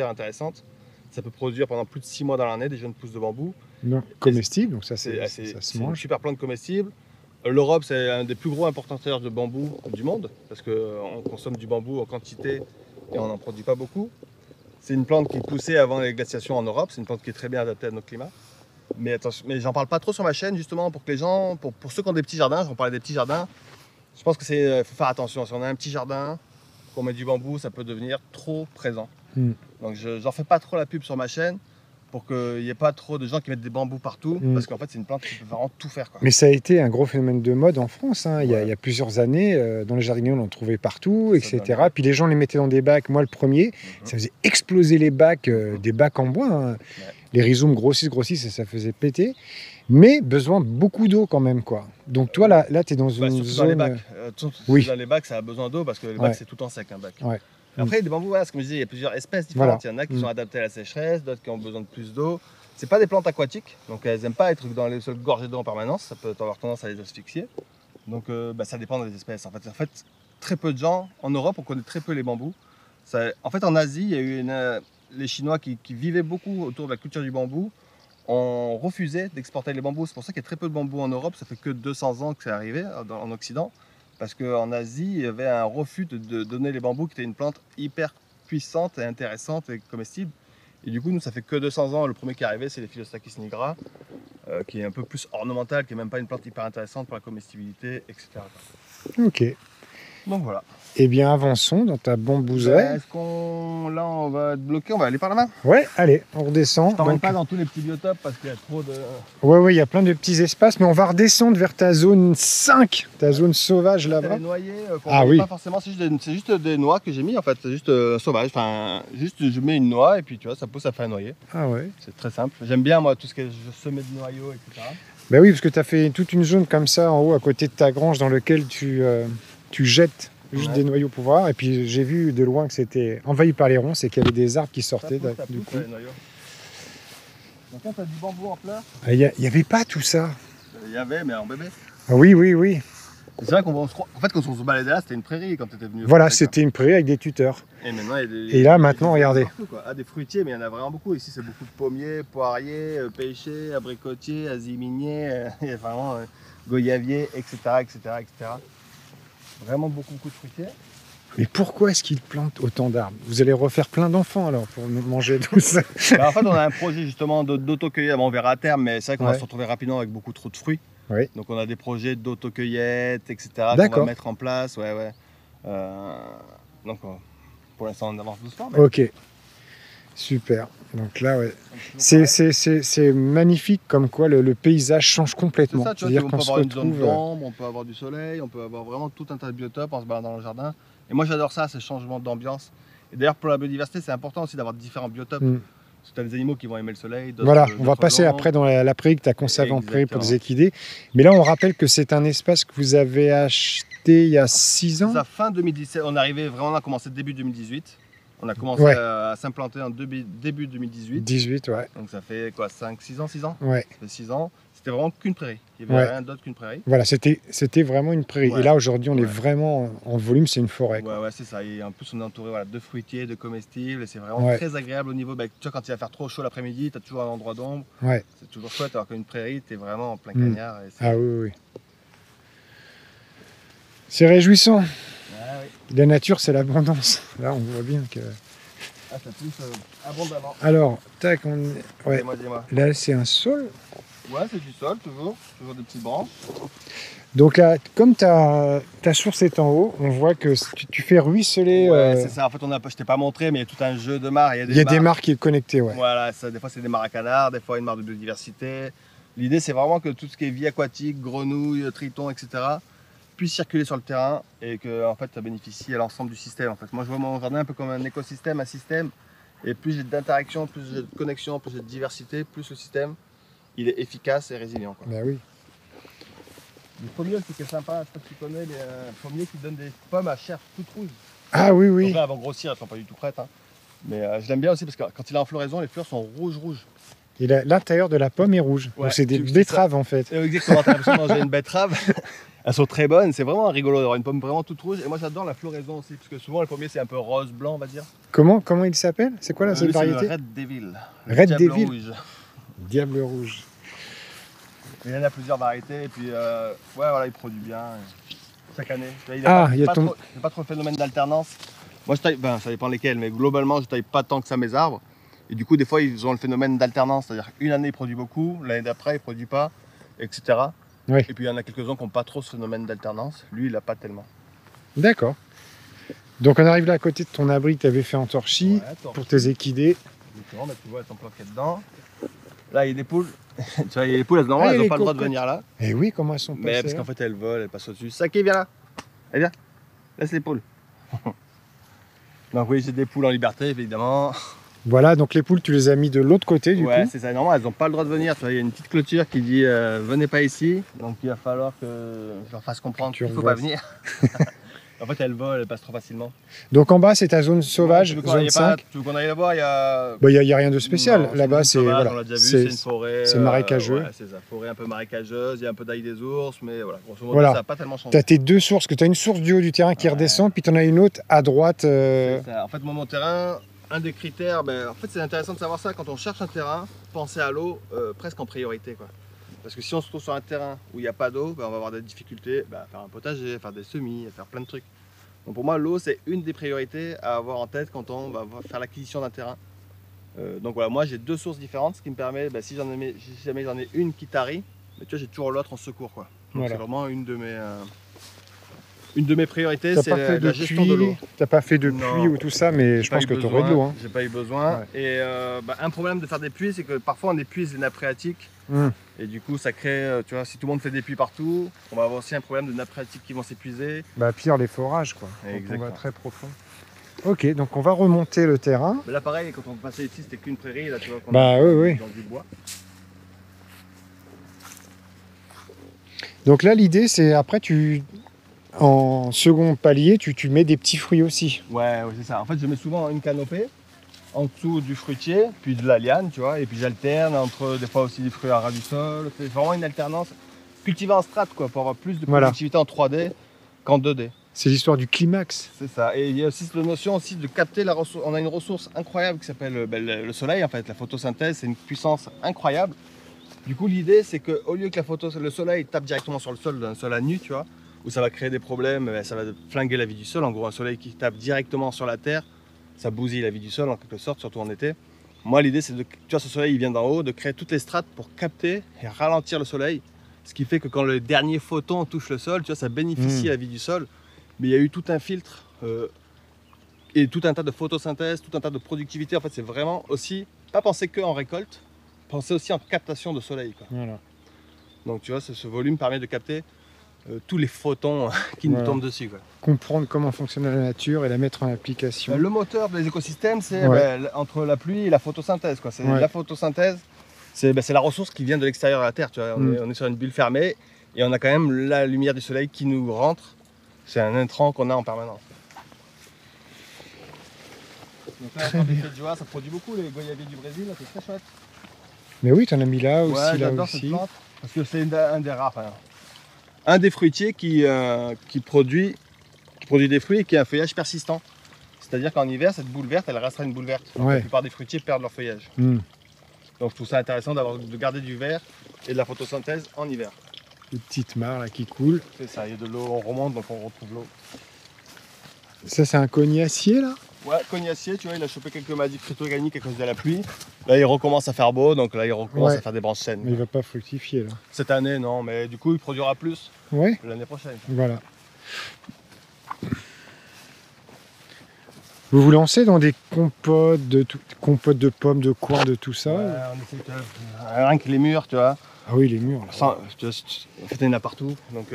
intéressante. Ça peut produire pendant plus de 6 mois dans l'année des jeunes pousses de bambou. Non, comestible, donc ça se C'est une mange. super plante comestible. L'Europe, c'est un des plus gros importateurs de bambou du monde parce qu'on consomme du bambou en quantité et on n'en produit pas beaucoup. C'est une plante qui poussait avant les glaciations en Europe. C'est une plante qui est très bien adaptée à notre climat. Mais j'en parle pas trop sur ma chaîne justement pour que les gens, pour ceux qui ont des petits jardins, je vais parler des petits jardins. Je pense que faut faire attention. Si on a un petit jardin, qu'on met du bambou, ça peut devenir trop présent. Donc j'en fais pas trop la pub sur ma chaîne pour qu'il n'y ait pas trop de gens qui mettent des bambous partout, parce qu'en fait c'est une plante qui peut vraiment tout faire, quoi. Mais ça a été un gros phénomène de mode en France, hein. Il y a plusieurs années, dans les jardiniers on en trouvait partout, etc. Puis les gens les mettaient dans des bacs, moi le premier, ça faisait exploser les bacs, des bacs en bois, hein. Les rhizomes grossissent et ça faisait péter. Mais besoin de beaucoup d'eau quand même, quoi. Donc toi là tu es dans une zone... Dans les bacs. Dans les bacs ça a besoin d'eau parce que les bacs c'est tout en sec, un bac. Ouais. Après, des bambous, voilà, comme je disais, il y a plusieurs espèces différentes. Il y en a qui sont adaptées à la sécheresse, d'autres qui ont besoin de plus d'eau. C'est pas des plantes aquatiques, donc elles n'aiment pas être dans les sols gorgés d'eau en permanence. Ça peut avoir tendance à les asphyxier. Donc ça dépend des espèces. En fait, très peu de gens, en Europe, on connaît très peu les bambous. En fait, en Asie, il y a eu les Chinois qui vivaient beaucoup autour de la culture du bambou, ont refusé d'exporter les bambous. C'est pour ça qu'il y a très peu de bambous en Europe. Ça fait que 200 ans que c'est arrivé en Occident. Parce qu'en Asie, il y avait un refus de donner les bambous, qui était une plante hyper puissante et intéressante et comestible. Et du coup, nous, ça fait que 200 ans. Le premier qui est arrivé, c'est les Philostachys nigra, qui est un peu plus ornemental, qui n'est même pas une plante hyper intéressante pour la comestibilité, etc. Ok. Donc voilà. Eh bien, avançons dans ta bambouserie. Est-ce qu'on... Là, on va être bloqué, on va aller par la main. Ouais, allez, on redescend. Je t'emmène pas dans tous les petits biotopes parce qu'il y a trop de... Ouais, il y a plein de petits espaces, mais on va redescendre vers ta zone 5, ta zone sauvage là-bas. Les noyers, oui. Pas forcément, c'est juste des noix que j'ai mis en fait, c'est juste sauvage. Enfin, juste je mets une noix et puis tu vois, ça pousse, ça fait un noyer. Ah ouais. C'est très simple. J'aime bien moi tout ce que je semais de noyaux, etc. Ben oui, parce que tu as fait toute une zone comme ça en haut à côté de ta grange dans laquelle tu jettes juste des noyaux pour voir. Et puis j'ai vu de loin que c'était envahi par les ronces et qu'il y avait des arbres qui sortaient. Du coup. Les noyaux. Donc là, tu as du bambou en fleurs. Il n'y avait pas tout ça. Il y avait, mais en bébé. Ah, oui. C'est vrai en fait, quand on se baladait là, c'était une prairie quand tu étais venu. Voilà, c'était une prairie avec des tuteurs. Et maintenant, il y a et là, maintenant, regardez. Partout, quoi. Ah, des fruitiers, mais il y en a vraiment beaucoup. Ici, c'est beaucoup de pommiers, poiriers, pêchers, abricotiers, aziminiers, il y a vraiment goyaviers, etc., etc. Vraiment beaucoup de fruitiers. Mais pourquoi est-ce qu'ils plantent autant d'arbres? Vous allez refaire plein d'enfants alors pour manger tout ça. En fait, on a un projet justement d'autocueillette. Bon, on verra à terme, mais c'est vrai qu'on va se retrouver rapidement avec beaucoup trop de fruits. Oui. Donc, on a des projets d'autocueillette, etc. qu'on va mettre en place. Donc, pour l'instant, on avance doucement. Mais... Ok. Super. Donc là, c'est magnifique comme quoi le paysage change complètement. C'est ça, tu vois, on peut avoir une zone d'ombre, on peut avoir du soleil, on peut avoir vraiment tout un tas de biotopes en se baladant dans le jardin. Et moi, j'adore ça, ces changements d'ambiance. Et d'ailleurs, pour la biodiversité, c'est important aussi d'avoir différents biotopes. Parce que tu as des animaux qui vont aimer le soleil. Voilà, on va passer après dans la prairie que tu as conservée en prairie pour des équidés. Mais là, on rappelle que c'est un espace que vous avez acheté il y a 6 ans. C'est ça, fin 2017. On a commencé début 2018. On a commencé à s'implanter en début 2018. 18, ouais. Donc ça fait quoi, 6 ans Ouais. Ça fait 6 ans. C'était vraiment qu'une prairie. Il n'y avait rien d'autre qu'une prairie. Voilà, c'était vraiment une prairie. Et là, aujourd'hui, on est vraiment en volume, c'est une forêt. Ouais, c'est ça. Et en plus, on est entouré de fruitiers, de comestibles. Et c'est vraiment très agréable au niveau. Tu vois, quand il va faire trop chaud l'après-midi, tu as toujours un endroit d'ombre. Ouais. C'est toujours chouette. Alors qu'une prairie, tu es vraiment en plein cagnard. Et oui. C'est réjouissant. La nature, c'est l'abondance. Là, on voit bien que... ça pousse abondamment. Alors, tac, Dis-moi. Là, c'est un saule. Ouais, c'est du sol, toujours des petites branches. Donc là, comme ta source est en haut, on voit que tu fais ruisseler. Ouais, c'est ça. En fait, je t'ai pas montré, mais il y a tout un jeu de mares. Il y a des mares qui est connectées, ouais. Voilà, ça, des fois c'est des mares à canards, des fois une mare de biodiversité. L'idée, c'est vraiment que tout ce qui est vie aquatique, grenouilles, tritons, etc., puisse circuler sur le terrain et que en fait, ça bénéficie à l'ensemble du système. En fait, moi, je vois mon jardin un peu comme un écosystème, un système. Et plus j'ai d'interactions, plus j'ai de connexions, plus j'ai de diversité, plus le système il est efficace et résilient, quoi. Bah oui. Le pommier aussi qui est sympa, je sais pas si tu connais, les pommiers qui donnent des pommes à chair toute rouge. Ah oui, oui. Donc là, elles vont grossir, elles sont pas du tout prêtes. Hein. Mais je l'aime bien aussi parce que quand il est en floraison, les fleurs sont rouges. Et l'intérieur de la pomme est rouge. Ouais, donc c'est des c'est betteraves en fait. Exactement, t'as l'impression de manger une betterave. Elles sont très bonnes, c'est vraiment rigolo d'avoir une pomme vraiment toute rouge. Et moi j'adore la floraison aussi, parce que souvent le pommier c'est un peu rose, blanc on va dire. Comment il s'appelle? C'est quoi là cette variété? Le Red Devil. Red Devil. Rouge. Diable rouge. Il y en a plusieurs variétés et puis ouais voilà il produit bien chaque année. Il y a pas trop le phénomène d'alternance. Moi je taille, ça dépend lesquels, mais globalement je taille pas tant que ça mes arbres. Et du coup des fois ils ont le phénomène d'alternance, c'est-à-dire une année il produit beaucoup, l'année d'après il produit pas, etc. Oui. Et puis il y en a quelques-uns qui n'ont pas trop ce phénomène d'alternance. Lui il a pas tellement. D'accord. Donc on arrive là à côté de ton abri que tu avais fait en torchis pour tes équidés. Exactement, bah, tu vois elles sont planquées dedans. Là il y a des poules. Tu vois, il y a les poules, elles n'ont pas le droit de venir là. Et oui, comment elles sont passées? Mais parce qu'en fait elles volent, elles passent au-dessus. Saki, viens là. Allez viens. Laisse les poules. Donc oui, j'ai des poules en liberté évidemment. Voilà, donc les poules tu les as mis de l'autre côté du coup. Ouais, c'est ça. Normalement elles n'ont pas le droit de venir. Tu vois, il y a une petite clôture qui dit venez pas ici. Donc il va falloir que je leur fasse comprendre qu'il ne faut pas venir. En fait, elles volent, elles passent trop facilement. Donc en bas, c'est ta zone sauvage, zone 5. Tu veux qu'on aille là-bas? Il y a... Bah, y a rien de spécial. Là-bas, c'est voilà, c'est une forêt. C'est marécageux. Ouais, c'est ça, forêt un peu marécageuse. Il y a un peu d'ail des ours, mais voilà, grosso modo, voilà. Ça n'a pas tellement changé. Tu as tes deux sources, que tu as une source du haut du terrain qui redescend, puis tu en as une autre à droite. Ça. En fait, moi, mon terrain, un des critères, en fait, c'est intéressant de savoir ça. Quand on cherche un terrain, penser à l'eau presque en priorité, quoi. Parce que si on se trouve sur un terrain où il n'y a pas d'eau, on va avoir des difficultés à faire un potager, à faire des semis, à faire plein de trucs. Donc pour moi, l'eau, c'est une des priorités à avoir en tête quand on va faire l'acquisition d'un terrain. Donc voilà, moi j'ai deux sources différentes, ce qui me permet, si jamais j'en ai une qui tarit, mais tu vois, j'ai toujours l'autre en secours, quoi. Donc voilà. C'est vraiment une de mes priorités, c'est la gestion de l'eau. T'as pas fait de puits ou tout ça, mais je pense que tu aurais de l'eau. Hein. J'ai pas eu besoin. Ouais. Et un problème de faire des puits, c'est que parfois on épuise les nappes phréatiques. Et du coup, ça crée, tu vois, si tout le monde fait des puits partout, on va avoir aussi un problème de nappes phréatiques qui vont s'épuiser. Bah pire les forages, quoi. Exactement. On va très profond. Ok, donc on va remonter le terrain. Mais là, pareil, quand on passait ici, c'était qu'une prairie, là, tu vois. Oui. Dans du bois. Donc là, l'idée, c'est après, en second palier, tu mets des petits fruits aussi. Ouais, c'est ça. En fait, je mets souvent une canopée en dessous du fruitier, puis de la liane, tu vois, et puis j'alterne entre des fois aussi des fruits à ras du sol. C'est vraiment une alternance. Cultiver en strate, quoi, pour avoir plus de productivité en 3D qu'en 2D. C'est l'histoire du climax. C'est ça. Et il y a aussi cette notion aussi de capter la ressource. On a une ressource incroyable qui s'appelle le soleil, en fait. La photosynthèse, c'est une puissance incroyable. Du coup, l'idée, c'est qu'au lieu que le soleil tape directement sur le sol, d'un sol à nu, tu vois, où ça va créer des problèmes, ça va flinguer la vie du sol. En gros, un soleil qui tape directement sur la terre, ça bousille la vie du sol en quelque sorte, surtout en été. Moi, l'idée, c'est de, tu vois, ce soleil, il vient d'en haut, de créer toutes les strates pour capter et ralentir le soleil. Ce qui fait que quand le dernier photon touche le sol, tu vois, ça bénéficie à la vie du sol. Mais il y a eu tout un filtre et tout un tas de photosynthèse, tout un tas de productivité. En fait, c'est vraiment aussi, pas penser qu'en récolte, penser aussi en captation de soleil, quoi. Voilà. Donc, tu vois, ce volume permet de capter tous les photons qui nous tombent dessus, quoi. Comprendre comment fonctionne la nature et la mettre en application. Le moteur des écosystèmes, c'est entre la pluie et la photosynthèse, quoi. La photosynthèse, c'est la ressource qui vient de l'extérieur de la Terre. Tu vois. On est sur une bulle fermée et on a quand même la lumière du soleil qui nous rentre. C'est un intrant qu'on a en permanence. Donc là, quand des fêtes de joie, ça produit beaucoup les goyaviers du Brésil, c'est très chouette. Mais oui, tu en as mis là aussi, là j'adore aussi. Cette plante parce que c'est un des rares. Un des fruitiers qui produit des fruits et qui a un feuillage persistant. C'est-à-dire qu'en hiver, cette boule verte, elle restera une boule verte. Donc, la plupart des fruitiers perdent leur feuillage. Donc je trouve ça intéressant de garder du vert et de la photosynthèse en hiver. Des petites mares là qui coulent. C'est ça, il y a de l'eau, on remonte donc on retrouve l'eau. Ça c'est un cognacier là? Ouais, cognacier, tu vois, il a chopé quelques maladies crypto-organiques à cause de la pluie. Là, il recommence à faire beau, donc là, il recommence Ouais. à faire des branches saines. Mais il va pas fructifier là. Cette année, non, mais du coup, il produira plus Ouais, l'année prochaine. voilà. Vous vous lancez dans des compotes de pommes, de coin, de tout ça? Ouais, on essaie rien que les murs, tu vois. Ah oui, les murs. Là. En fait, il y en a partout. Donc,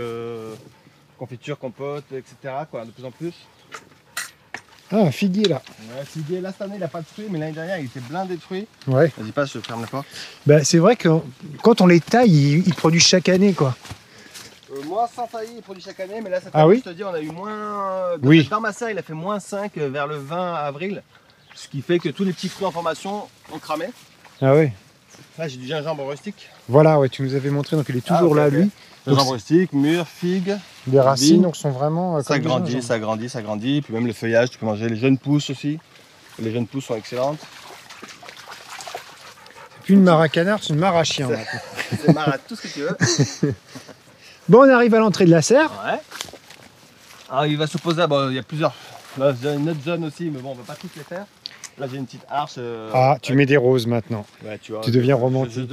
confiture, compote, etc. Quoi, de plus en plus. Ah, un figuier là. Ouais, figuier, là, cette année, il n'a pas de fruits, mais l'année dernière, il était blindé de fruits. Ouais. Vas-y, passe, je ferme la porte. Bah, c'est vrai que quand on les taille, ils produisent chaque année quoi. Moi, sans tailler, il produit chaque année, mais là, cette Ah année, oui je te dis, on a eu moins. Oui. Dans ma serre, il a fait moins 5 vers le 20 avril. Ce qui fait que tous les petits fruits en formation ont cramé. Ah ouais. Là, j'ai du gingembre rustique. Voilà, ouais, tu nous avais montré, donc il est toujours ok, là, ok. lui. Donc, Gingembre rustique, mûr, figue. les racines Vigne. donc, sont vraiment Ça comme du grandit, gingembre. ça grandit, ça grandit. Puis même le feuillage, tu peux manger les jeunes pousses aussi. Les jeunes pousses sont excellentes. C'est plus une maracanard, c'est une marachien. C'est- maintenant. C'est marre à tout ce que tu veux. Bon, on arrive à l'entrée de la serre. Ouais. Alors il va s'opposer, bon, il y a plusieurs. Là, j'ai une autre zone aussi, mais bon, on ne va pas toutes les faire. Là, j'ai une petite arche. Ah, tu mets des roses maintenant. Ouais, tu vois. tu deviens romantique.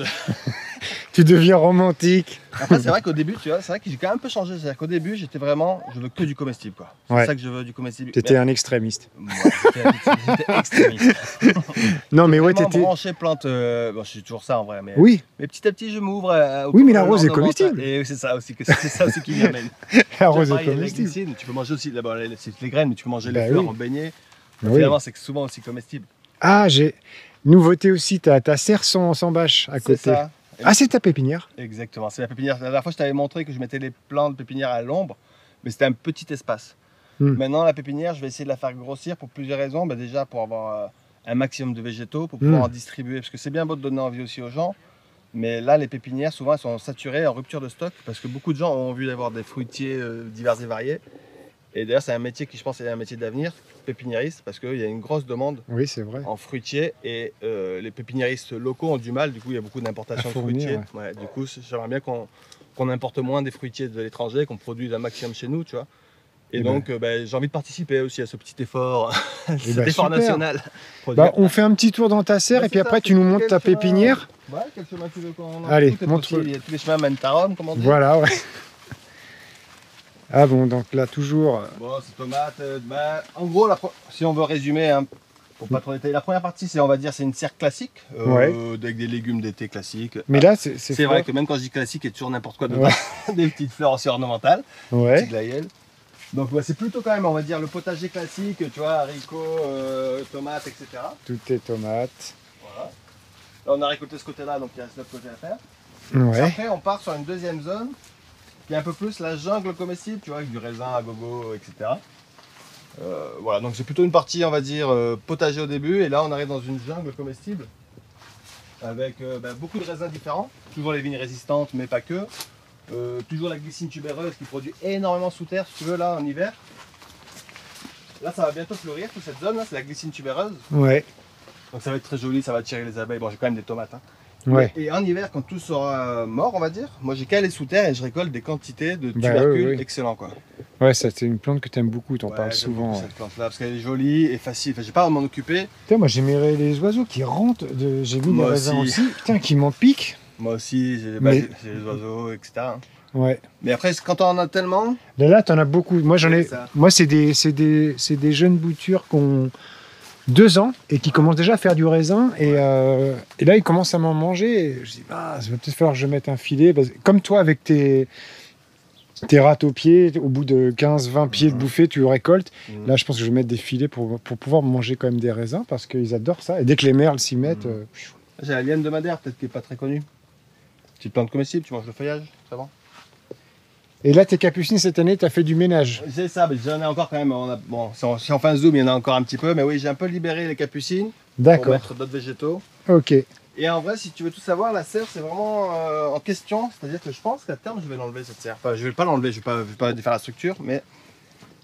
Tu deviens romantique. Après, c'est vrai qu'au début, tu vois, c'est vrai que j'ai quand même un peu changé. C'est-à-dire qu'au début, j'étais vraiment, je veux que du comestible, quoi. C'est Ouais. ça que je veux, du comestible. T'étais un extrémiste. Mais- j'étais extrémiste. Non, mais ouais, Vraiment t'étais. branché plante. Bon, je suis toujours ça en vrai, mais. Oui, Mais petit à petit, je m'ouvre. Oui, mais la rose est comestible. Et c'est ça aussi, c'est ça aussi qui m'y amène. la rose est Pareil, la comestible. glycine, tu peux manger aussi. D'abord, c'est les graines, mais tu peux manger Bah les fleurs oui. en beignet. Oui. Finalement, c'est souvent aussi comestible. Ah, j'ai. Nouveauté aussi, ta serre sans bâche à C'est côté. ça. Ah, c'est ta pépinière. Exactement, c'est la pépinière. La dernière fois, je t'avais montré que je mettais les plants de pépinière à l'ombre, mais c'était un petit espace. Maintenant, la pépinière, je vais essayer de la faire grossir pour plusieurs raisons. Bah, déjà, pour avoir un maximum de végétaux, pour pouvoir en distribuer, parce que c'est bien beau de donner envie aussi aux gens. Mais là, les pépinières, souvent, elles sont saturées, en rupture de stock, parce que beaucoup de gens ont envie d'avoir des fruitiers divers et variés. Et d'ailleurs, c'est un métier qui, je pense, est un métier d'avenir, pépiniériste, parce qu'il y a une grosse demande Oui, c'est vrai. en fruitiers et les pépiniéristes locaux ont du mal. Du coup, il y a beaucoup d'importations À de fournir, fruitiers. Ouais, du coup, j'aimerais bien qu'on importe moins des fruitiers de l'étranger, qu'on produise un maximum chez nous, tu vois. Et Eh donc, j'ai envie de participer aussi à ce petit effort, cet ben, effort super. national. Bah, on fait un petit tour dans ta serre Bah, et puis c'est ça, après, tu nous montres quel ta chemin- pépinière. Ouais, quel chemin tu veux qu'on Allez, tout est montre. possible. Il y a tous les chemins mènent à Rome, comme on dit. Voilà, ouais. Ah bon, donc là, toujours. Bon, c'est tomate. En gros, si on veut résumer, hein, pour pas trop détailler, la première partie, c'est, on va dire, c'est une serre classique, Ouais. avec des légumes d'été classiques. Mais là, c'est C'est vrai que même quand je dis classique, il y a toujours n'importe quoi dedans. Ouais. Des petites fleurs aussi ornementales, Ouais. petites glaïeuls. Donc c'est plutôt quand même, on va dire, le potager classique, tu vois, haricots, tomates, etc. Tout est tomates. Voilà. Là, on a récolté ce côté-là, donc il reste l'autre côté à faire. Ouais. Après, on part sur une deuxième zone, qui est un peu plus la jungle comestible, tu vois, avec du raisin à gogo, etc. Voilà, donc c'est plutôt une partie, on va dire, potager au début, et là, on arrive dans une jungle comestible, avec beaucoup de raisins différents, toujours les vignes résistantes, mais pas que. Toujours la glycine tubéreuse qui produit énormément sous terre, si tu veux, là, en hiver. Là, ça va bientôt fleurir, toute cette zone-là, c'est la glycine tubéreuse. Ouais. Donc ça va être très joli, ça va attirer les abeilles. Bon, j'ai quand même des tomates. Hein. Ouais. Et en hiver, quand tout sera mort, on va dire, moi j'ai qu'à aller sous terre et je récolte des quantités de Bah, tubercules oui, oui. excellents, quoi. Ouais, ça, c'est une plante que t'aimes beaucoup, t'en Ouais, parles j'aime souvent. beaucoup Ouais. cette plante-là parce qu'elle est jolie et facile. Enfin, j'ai pas à m'en occuper. Putain, moi, j'aimerais les oiseaux qui rentrent. J'ai vu les Moi raisins aussi. aussi. Putain, qui m'en piquent. Moi aussi, j'ai Mais- j'ai les oiseaux, etc. hein. Ouais. Mais après, quand on en a tellement, Là, t'en as beaucoup. Moi, j'en ai. C'est ça. Moi, c'est des jeunes boutures qui ont 2 ans et qui commencent déjà à faire du raisin. Et là, ils commencent à m'en manger. Et je dis, ah, ça va peut-être falloir que je mette un filet. Comme toi, avec tes râteaux-pieds, au bout de 15-20 pieds de bouffée, tu récoltes. Là, je pense que je vais mettre des filets pour pouvoir manger quand même des raisins parce qu'ils adorent ça. Et dès que les merles s'y mettent. j'ai la liane de Madère, peut-être qui est pas très connue. Petite plante comestible, tu manges le feuillage, ça va. Et là, tes capucines, cette année, tu as fait du ménage. C'est ça, mais j'en ai encore quand même. Bon, si on fait un zoom, il y en a encore un petit peu, mais oui, j'ai un peu libéré les capucines pour D'accord. mettre d'autres végétaux. Ok. Et en vrai, si tu veux tout savoir, la serre, c'est vraiment en question. C'est-à-dire que je pense qu'à terme, je vais l'enlever cette serre. Enfin, je vais pas l'enlever, je vais pas défaire la structure, mais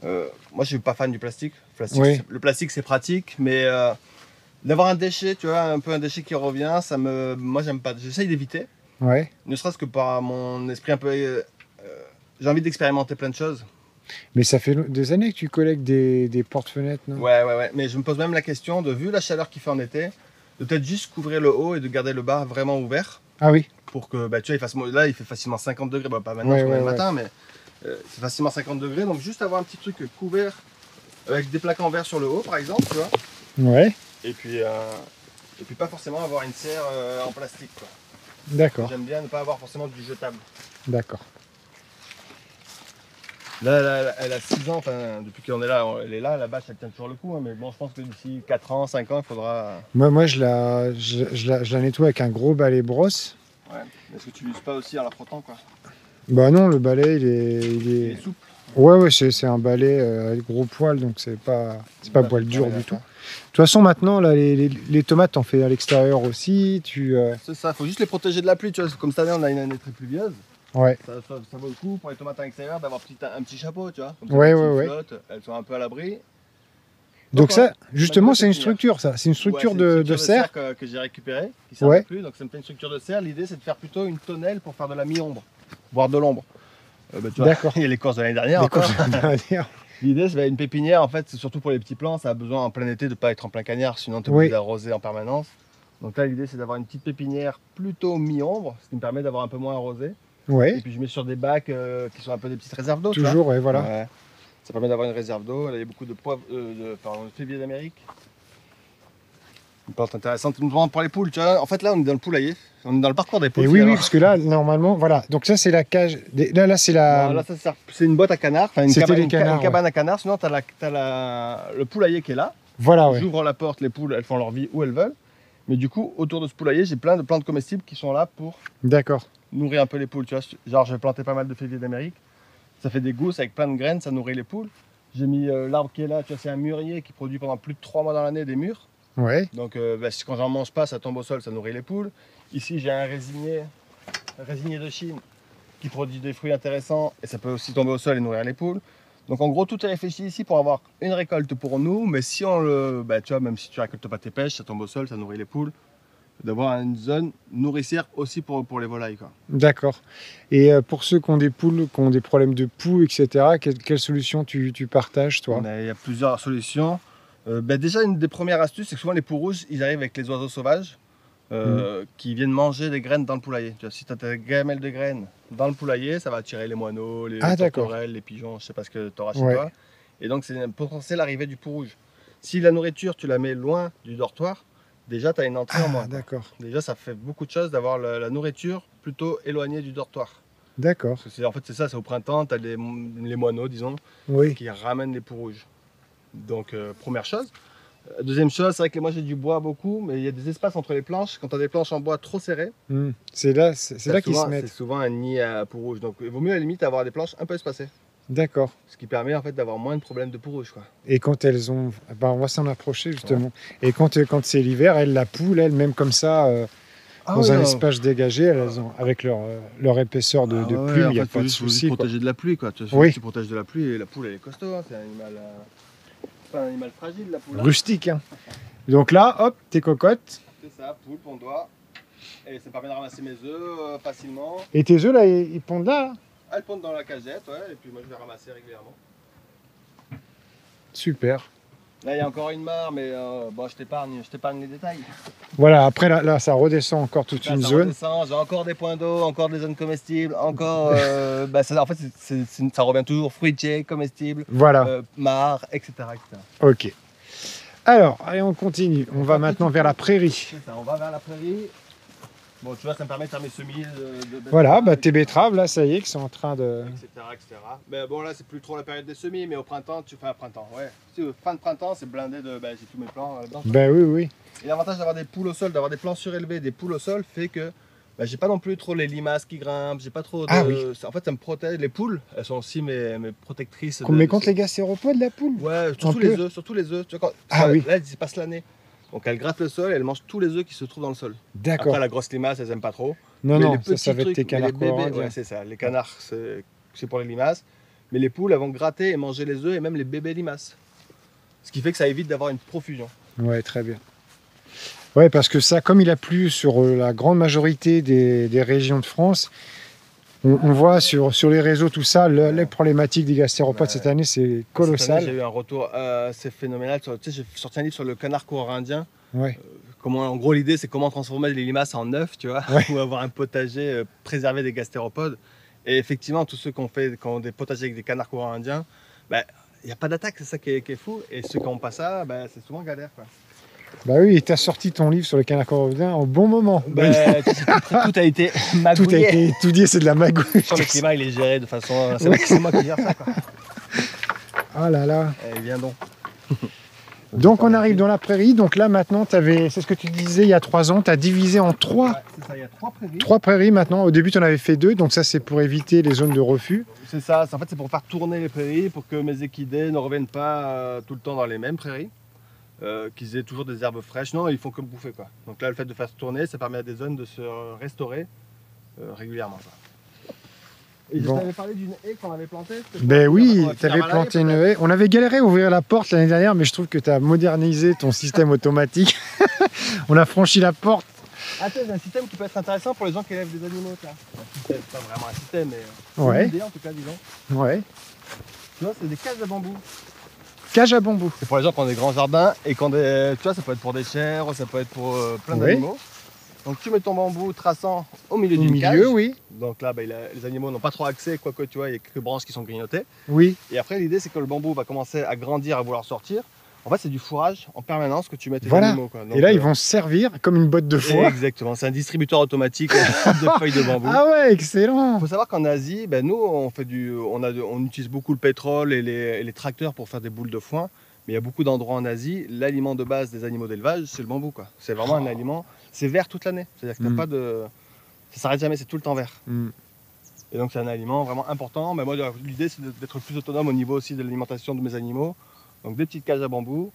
moi, je suis pas fan du plastique. Oui. Le plastique, c'est pratique, mais d'avoir un déchet, tu vois, un peu un déchet qui revient, moi, j'aime pas. J'essaye d'éviter, Ouais. ne serait-ce que par mon esprit un peu. J'ai envie d'expérimenter plein de choses. Mais ça fait des années que tu collectes des porte-fenêtres, non? Ouais. Mais je me pose même la question de, vu la chaleur qu'il fait en été, de peut-être juste couvrir le haut et de garder le bas vraiment ouvert. Ah oui. Pour que, bah, tu vois, là, il fait facilement 50 degrés. Bah, pas maintenant, Ouais, parce qu'on est ouais, le ouais. matin, mais c'est facilement 50 degrés. Donc, juste avoir un petit truc couvert avec des plaques en verre sur le haut, par exemple, tu vois. Ouais, Et puis pas forcément avoir une serre en plastique, quoi. d'accord, J'aime bien ne pas avoir forcément du jetable. d'accord. Là, elle a 6 ans, enfin, depuis qu'on est là, elle est là, la bâche, elle tient toujours le coup. Hein, mais bon, je pense que d'ici 4 ans, 5 ans, il faudra. Moi je la nettoie avec un gros balai brosse. Ouais. Est-ce que tu l'uses pas aussi en la frottant, quoi? Bah non, le balai, il Il est... est souple. Ouais, c'est un balai avec gros poil, donc c'est pas poil dur du tout. De toute façon, maintenant, là, les tomates, t'en fais à l'extérieur aussi. C'est ça, faut juste les protéger de la pluie, tu vois. Comme cette année, on a une année très pluvieuse. Ouais, Ça vaut le coup pour les tomates à l'extérieur d'avoir un petit chapeau, tu vois. Comme Ouais, quand ouais, elles flottent, elles sont un peu à l'abri. donc ça, ouais, justement, c'est une pépinière. structure, ça. C'est une structure Ouais, de c'est une serre. que j'ai récupérée, qui sert Ouais. plus. Donc ça me fait une structure de serre. L'idée, c'est de faire plutôt une tonnelle pour faire de la mi-ombre, voire de l'ombre. Bah, tu vois, D'accord. il y a les courses de l'année dernière. Des encore. courges derrière. L'idée, c'est une pépinière, en fait, c'est surtout pour les petits plants. Ça a besoin en plein été de ne pas être en plein cagnard, sinon tu es Oui. obligé d'arroser en permanence. Donc là, l'idée, c'est d'avoir une petite pépinière plutôt mi-ombre, ce qui me permet d'avoir un peu moins arrosé. Et Ouais, puis je mets sur des bacs qui sont un peu des petites réserves d'eau. tu vois. toujours, ouais, voilà. Ouais. Ça permet d'avoir une réserve d'eau. Là, il y a beaucoup de poivre, de février d'Amérique. Une plante intéressante, notamment pour les poules. Tu vois. En fait, là, on est dans le poulailler. On est dans le parcours des poules. Et oui, finalement. parce que là, normalement, voilà. Donc ça, c'est la cage. Là, c'est la... Non, là, ça sert- c'est une boîte à canards, enfin une C'était cabane, les canards, une cabane à canards. Sinon, tu as, le poulailler qui est là. Voilà, ouais. J'ouvre la porte, les poules, elles font leur vie où elles veulent. Mais du coup, autour de ce poulailler, j'ai plein de plantes comestibles qui sont là pour D'accord. nourrir un peu les poules. Tu vois. Genre, j'ai planté pas mal de février d'Amérique. Ça fait des gousses avec plein de graines, ça nourrit les poules. J'ai mis l'arbre qui est là, tu vois, c'est un mûrier qui produit pendant plus de 3 mois dans l'année des mûres. Ouais, Donc quand j'en mange pas, ça tombe au sol, ça nourrit les poules. Ici, j'ai un résigné de Chine qui produit des fruits intéressants et ça peut aussi tomber au sol et nourrir les poules. Donc en gros, tout est réfléchi ici pour avoir une récolte pour nous, mais si on le, tu vois, même si tu récoltes pas tes pêches, ça tombe au sol, ça nourrit les poules. D'avoir une zone nourricière aussi pour les volailles, quoi. d'accord. Et pour ceux qui ont des poules, qui ont des problèmes de poux, etc., quelle solution tu partages, toi? Il y a plusieurs solutions. Déjà, une des premières astuces, c'est que souvent les poux rouges, ils arrivent avec les oiseaux sauvages qui viennent manger des graines dans le poulailler. Tu vois, si tu as ta gamelle de graines dans le poulailler, ça va attirer les moineaux, les tourterelles, les pigeons, je sais pas ce que tu auras chez toi. Et donc, c'est un potentiel arrivée du poux rouge. Si la nourriture, tu la mets loin du dortoir, déjà, tu as une entrée en moins. D'accord. Déjà, ça fait beaucoup de choses d'avoir la nourriture plutôt éloignée du dortoir. D'accord. Parce que en fait, c'est ça, c'est au printemps, tu as les moineaux, disons, Oui. qui ramènent les poux rouges. Donc, première chose. Deuxième chose, c'est vrai que moi j'ai du bois beaucoup, mais il y a des espaces entre les planches. Quand tu as des planches en bois trop serrées, C'est là qu'ils se mettent. C'est souvent un nid à poux rouge. Donc, il vaut mieux à la limite avoir des planches un peu espacées. D'accord. Ce qui permet en fait d'avoir moins de problèmes de poux rouge, quoi. Et quand elles ont... Bah, on va s'en approcher, justement. Ouais. Et quand c'est l'hiver, la poule, elle, même comme ça... dans un espace dégagé, elles ont, avec leur épaisseur de plume, il n'y a pas de souci. Protéger de la pluie, quoi. Tu protèges de la pluie et la poule, elle est costaud. Hein. C'est un animal, pas un animal fragile, la poule. Rustique. Hein. Donc là, hop, tes cocottes. C'est ça, poule, pondois. Et ça permet de ramasser mes œufs facilement. Et tes œufs, là, ils pondent là? Elles pondent dans la cagette, ouais. Et puis moi, je vais ramasser régulièrement. Super. Là, il y a encore une mare, mais bon, je t'épargne les détails. Voilà, après là, ça redescend encore toute une zone. J'ai encore des points d'eau, encore des zones comestibles, encore. En fait, ça revient toujours fruitier, comestible, voilà. mare, etc., etc. Ok. Alors, allez, on continue. On va maintenant vers la prairie. C'est ça, on va vers la prairie. Bon, tu vois, ça me permet de faire mes semis de voilà, tes betteraves, là, ça y est, qui sont en train de... etc. Mais bon, là, c'est plus trop la période des semis, mais au printemps, ouais. Fin de printemps, c'est blindé de... j'ai tous mes plants là-dedans. Ben oui, oui. Et l'avantage d'avoir des poules au sol, d'avoir des plants surélevés, des poules au sol, fait que j'ai pas non plus trop les limaces qui grimpent, j'ai pas trop de... Ah, oui. En fait, ça me protège. Les poules, elles sont aussi mes protectrices. Mais contre les gastéropodes, la poule? Ouais, surtout les œufs. Tu vois, oui. Là, elles y passent l'année. Donc elles grattent le sol et elles mangent tous les œufs qui se trouvent dans le sol. D'accord. Après, la grosse limace, elles aiment pas trop. Non, ça va être tes canards coréens. Ouais, c'est ça. Les canards, c'est pour les limaces. Mais les poules, elles vont gratter et manger les œufs et même les bébés limaces. Ce qui fait que ça évite d'avoir une profusion. Ouais, très bien. Ouais, parce que ça, comme il a plu sur la grande majorité des régions de France, on voit sur les réseaux tout ça, les problématiques des gastéropodes cette année, c'est colossal. J'ai eu un retour assez phénoménal. Tu sais, j'ai sorti un livre sur le canard coréen indien. Ouais. En gros, l'idée, c'est comment transformer les limaces en œufs, tu vois, Ouais. ou avoir un potager préservé des gastéropodes. Et effectivement, tous ceux qui ont des potagers avec des canards courants indiens, il n'y a pas d'attaque, c'est ça qui est fou. Et ceux qui n'ont pas ça, c'est souvent galère, quoi. Bah oui, et tu as sorti ton livre sur le canard corvidien au bon moment. Tout a été magouillé. Tout a été étudié, c'est de la magouille. Sur le climat, il est géré de façon... C'est moi qui gère ça, quoi. Ah là là. Et viens donc. Donc on arrive dans la prairie. Donc là maintenant, c'est ce que tu disais il y a 3 ans, tu as divisé en 3. Ouais, c'est ça, il y a 3 prairies. 3 prairies maintenant. Au début, tu en avais fait 2. Donc ça, c'est pour éviter les zones de refus. C'est ça, en fait, c'est pour faire tourner les prairies, pour que mes équidés ne reviennent pas tout le temps dans les mêmes prairies. Qu'ils aient toujours des herbes fraîches. Non, ils font que bouffer, quoi. Donc là, le fait de faire tourner, ça permet à des zones de se restaurer régulièrement, quoi. Et Bon. je t'avais parlé d'une haie qu'on avait plantée. Ben oui, tu avais planté une haie. On avait galéré à ouvrir la porte l'année dernière, mais je trouve que tu as modernisé ton système automatique. On a franchi la porte. Ah, c'est un système qui peut être intéressant pour les gens qui élèvent des animaux. C'est pas vraiment un système, mais Ouais. une idée en tout cas, disons. Ouais. Tu vois, c'est des cages à bambou. Cage à bambou. C'est pour les gens qui ont des grands jardins et qui ont des. Tu vois, ça peut être pour des chèvres, ça peut être pour plein Ouais. d'animaux. Donc tu mets ton bambou traçant au milieu Au d'une cage. milieu, oui. Donc là, les animaux n'ont pas trop accès, quoique tu vois, il y a quelques branches qui sont grignotées. Oui. Et après, l'idée, c'est que le bambou va commencer à grandir, à vouloir sortir. En fait, c'est du fourrage en permanence que tu mets tes Voilà. animaux, quoi. Donc, Et là, ils vont se servir comme une botte de foie. Exactement, c'est un distributeur automatique de feuilles de bambou. Ah ouais, Il excellent. faut savoir qu'en Asie, nous, on utilise beaucoup le pétrole et les tracteurs pour faire des boules de foin. Mais il y a beaucoup d'endroits en Asie, l'aliment de base des animaux d'élevage, c'est le bambou, quoi. C'est vraiment un aliment, c'est vert toute l'année. C'est-à-dire que t'as pas de... Ça s'arrête jamais, c'est tout le temps vert. Mm. Et donc c'est un aliment vraiment important. Mais moi, l'idée, c'est d'être plus autonome au niveau aussi de l'alimentation de mes animaux. Donc des petites cages à bambou,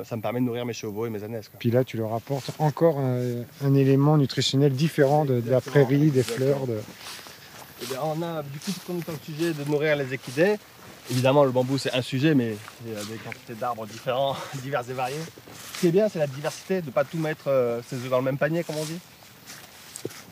ça me permet de nourrir mes chevaux et mes ânesses, quoi. Puis là, tu leur apportes encore un élément nutritionnel différent de la Exactement, prairie, des exactement. fleurs. Eh bien, on a, du coup, comme on est au sujet de nourrir les équidés, évidemment, le bambou, c'est un sujet, mais il y a des quantités d'arbres différents, divers et variés. Ce qui est bien, c'est la diversité, de ne pas tout mettre ses œufs dans le même panier, comme on dit.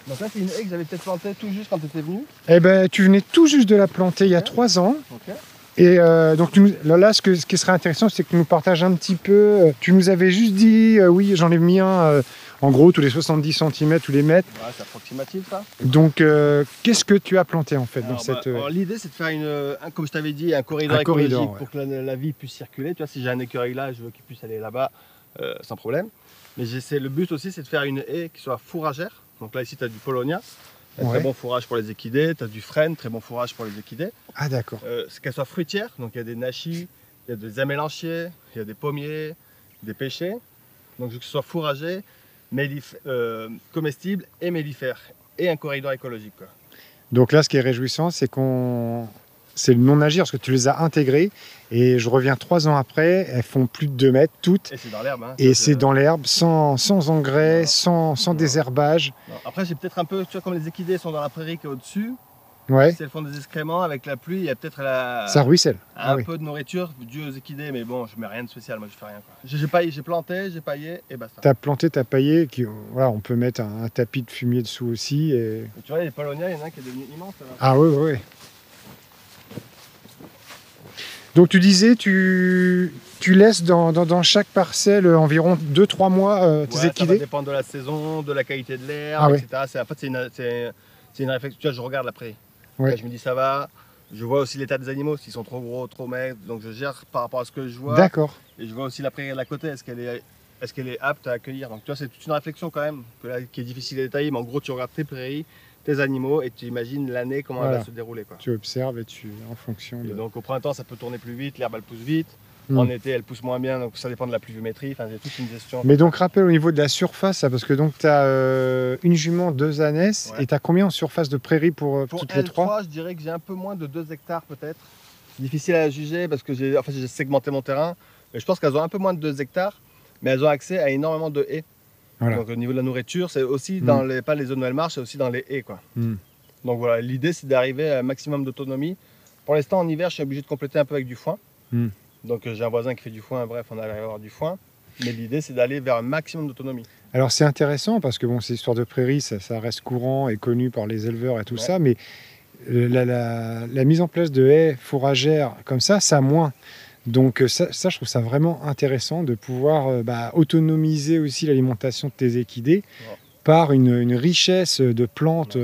Donc là, c'est une haie que j'avais peut-être plantée tout juste quand tu étais venu. Eh ben, tu venais tout juste de la planter il y a Ok. 3 ans. Ok. Et donc là, ce qui serait intéressant, c'est que tu nous partages un petit peu. Tu nous avais juste dit, oui, j'en ai mis un, en gros, tous les 70 cm, tous les mètres. Ouais, c'est approximatif, ça. Donc, qu'est-ce que tu as planté en fait dans Alors, cette... alors, l'idée, c'est de faire comme je t'avais dit, un corridor Un écologique corridor, ouais. pour que la vie puisse circuler. Tu vois, si j'ai un écureuil là, je veux qu'il puisse aller là-bas sans problème. Mais le but aussi, c'est de faire une haie qui soit fourragère. Donc là, ici, tu as du polonia, un Ouais. très bon fourrage pour les équidés. Tu as du frêne, très bon fourrage pour les équidés. Ah d'accord. C'est qu'elle soit fruitière, donc il y a des nachis, il y a des amélanchiers, il y a des pommiers, des pêchers. Donc que ce soit fourragé, comestible et mellifère. Et un corridor écologique, quoi. Donc là, ce qui est réjouissant, c'est c'est le non-agir, parce que tu les as intégrées. Et je reviens 3 ans après, elles font plus de 2 mètres, toutes. Et c'est dans l'herbe. Hein. Et Ça, c'est dans l'herbe, sans engrais, Voilà. sans désherbage. Non. Après, j'ai peut-être un peu, tu vois, comme les équidés sont dans la prairie qui est au-dessus, Ouais, si elles font des excréments avec la pluie, il y a peut-être ça ruisselle. un Ah oui. peu de nourriture due aux équidés, mais bon, je mets rien de spécial, moi je fais rien, quoi. J'ai planté, j'ai paillé et basta. Tu as planté, tu as paillé, voilà, on peut mettre un tapis de fumier dessous aussi. Et... Et tu vois, les polonias, il y en a un qui est devenu immense. Là. Ah oui, oui, oui. Donc tu disais, tu laisses dans chaque parcelle environ 2-3 mois tes Ouais, ça va équidés. dépendre de la saison, de la qualité de l'herbe, Ah ouais. etc. En fait, c'est une réflexion. Tu vois, je regarde la prairie. Ouais. Là, je me dis ça va. Je vois aussi l'état des animaux, s'ils sont trop gros, trop maigres. Donc je gère par rapport à ce que je vois. D'accord. Et je vois aussi la prairie de la côté. Est-ce qu'elle est apte à accueillir? Donc tu vois, c'est toute une réflexion quand même, qui est difficile à détailler. Mais en gros, tu regardes tes prairies, tes animaux, et tu imagines l'année, comment elle Voilà. va se dérouler, quoi. Tu observes et en fonction Et de... donc au printemps, ça peut tourner plus vite, l'herbe elle pousse vite. Mm. En été, elle pousse moins bien, donc ça dépend de la pluviométrie. Enfin, c'est toute une gestion. Mais donc rappelle au niveau de la surface, ça, parce que donc tu as une jument, 2 ânesses, Ouais. et tu as combien en surface de prairie pour Pour toutes les 3? L3, je dirais que j'ai un peu moins de 2 hectares peut-être. C'est difficile à juger parce que j'ai segmenté mon terrain. Mais je pense qu'elles ont un peu moins de 2 hectares, mais elles ont accès à énormément de haies. Voilà. Donc au niveau de la nourriture, c'est aussi dans pas les zones où elles marchent, c'est aussi dans les haies, quoi. Mm. Donc voilà, l'idée c'est d'arriver à un maximum d'autonomie. Pour l'instant, en hiver, je suis obligé de compléter un peu avec du foin. Mm. Donc j'ai un voisin qui fait du foin, bref, on arrive à avoir du foin. Mais l'idée c'est d'aller vers un maximum d'autonomie. Alors c'est intéressant parce que bon, ces histoires de prairies, ça reste courant et connu par les éleveurs et tout Ouais. ça, mais la mise en place de haies fourragères comme ça a moins Donc ça, je trouve ça vraiment intéressant de pouvoir autonomiser aussi l'alimentation de tes équidés par une richesse de plantes.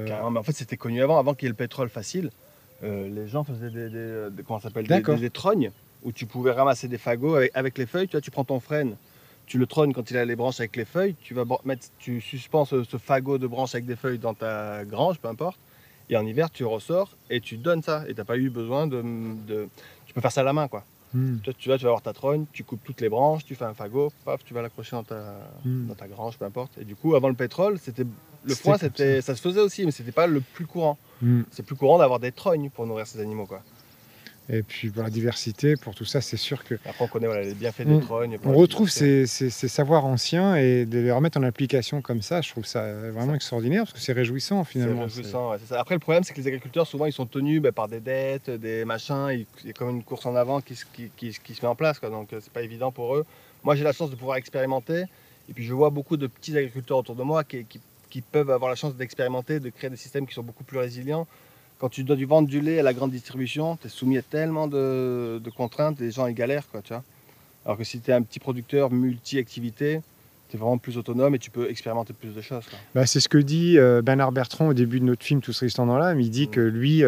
Carrément, mais en fait, c'était connu avant qu'il y ait le pétrole facile. Les gens faisaient comment ça s'appelle, des trognes où tu pouvais ramasser des fagots avec les feuilles. Tu vois, tu prends ton frêne, tu le trognes quand il a les branches avec les feuilles. Tu suspends ce fagot de branches avec des feuilles dans ta grange, peu importe. Et en hiver, tu ressors et tu donnes ça. Et tu n'as pas eu besoin Tu peux faire ça à la main, quoi. Toi, tu vas avoir ta trogne, tu coupes toutes les branches, tu fais un fagot, paf, tu vas l'accrocher dans ta grange, peu importe. Et du coup, avant le pétrole, le foin, ça se faisait aussi, mais c'était pas le plus courant. C'est plus courant d'avoir des trognes pour nourrir ces animaux, quoi. Et puis pour la diversité, pour tout ça, c'est sûr que... Après, on connaît les bienfaits des trognes. On retrouve ces savoirs anciens et de les remettre en application comme ça, je trouve ça vraiment extraordinaire parce que c'est réjouissant finalement. C'est réjouissant, ouais, c'est ça. Après, le problème, c'est que les agriculteurs, souvent, ils sont tenus par des dettes, des machins. Il y a comme une course en avant qui se met en place, quoi. Donc, c'est pas évident pour eux. Moi, j'ai la chance de pouvoir expérimenter. Et puis, je vois beaucoup de petits agriculteurs autour de moi qui peuvent avoir la chance d'expérimenter, de créer des systèmes qui sont beaucoup plus résilients. Quand tu dois vendre du lait à la grande distribution, tu es soumis à tellement de contraintes, les gens ils galèrent, quoi, tu vois. Alors que si tu es un petit producteur multi-activité, tu es vraiment plus autonome et tu peux expérimenter plus de choses, quoi. C'est ce que dit Bernard Bertrand au début de notre film Tous résistants dans l'âme. Il dit que lui,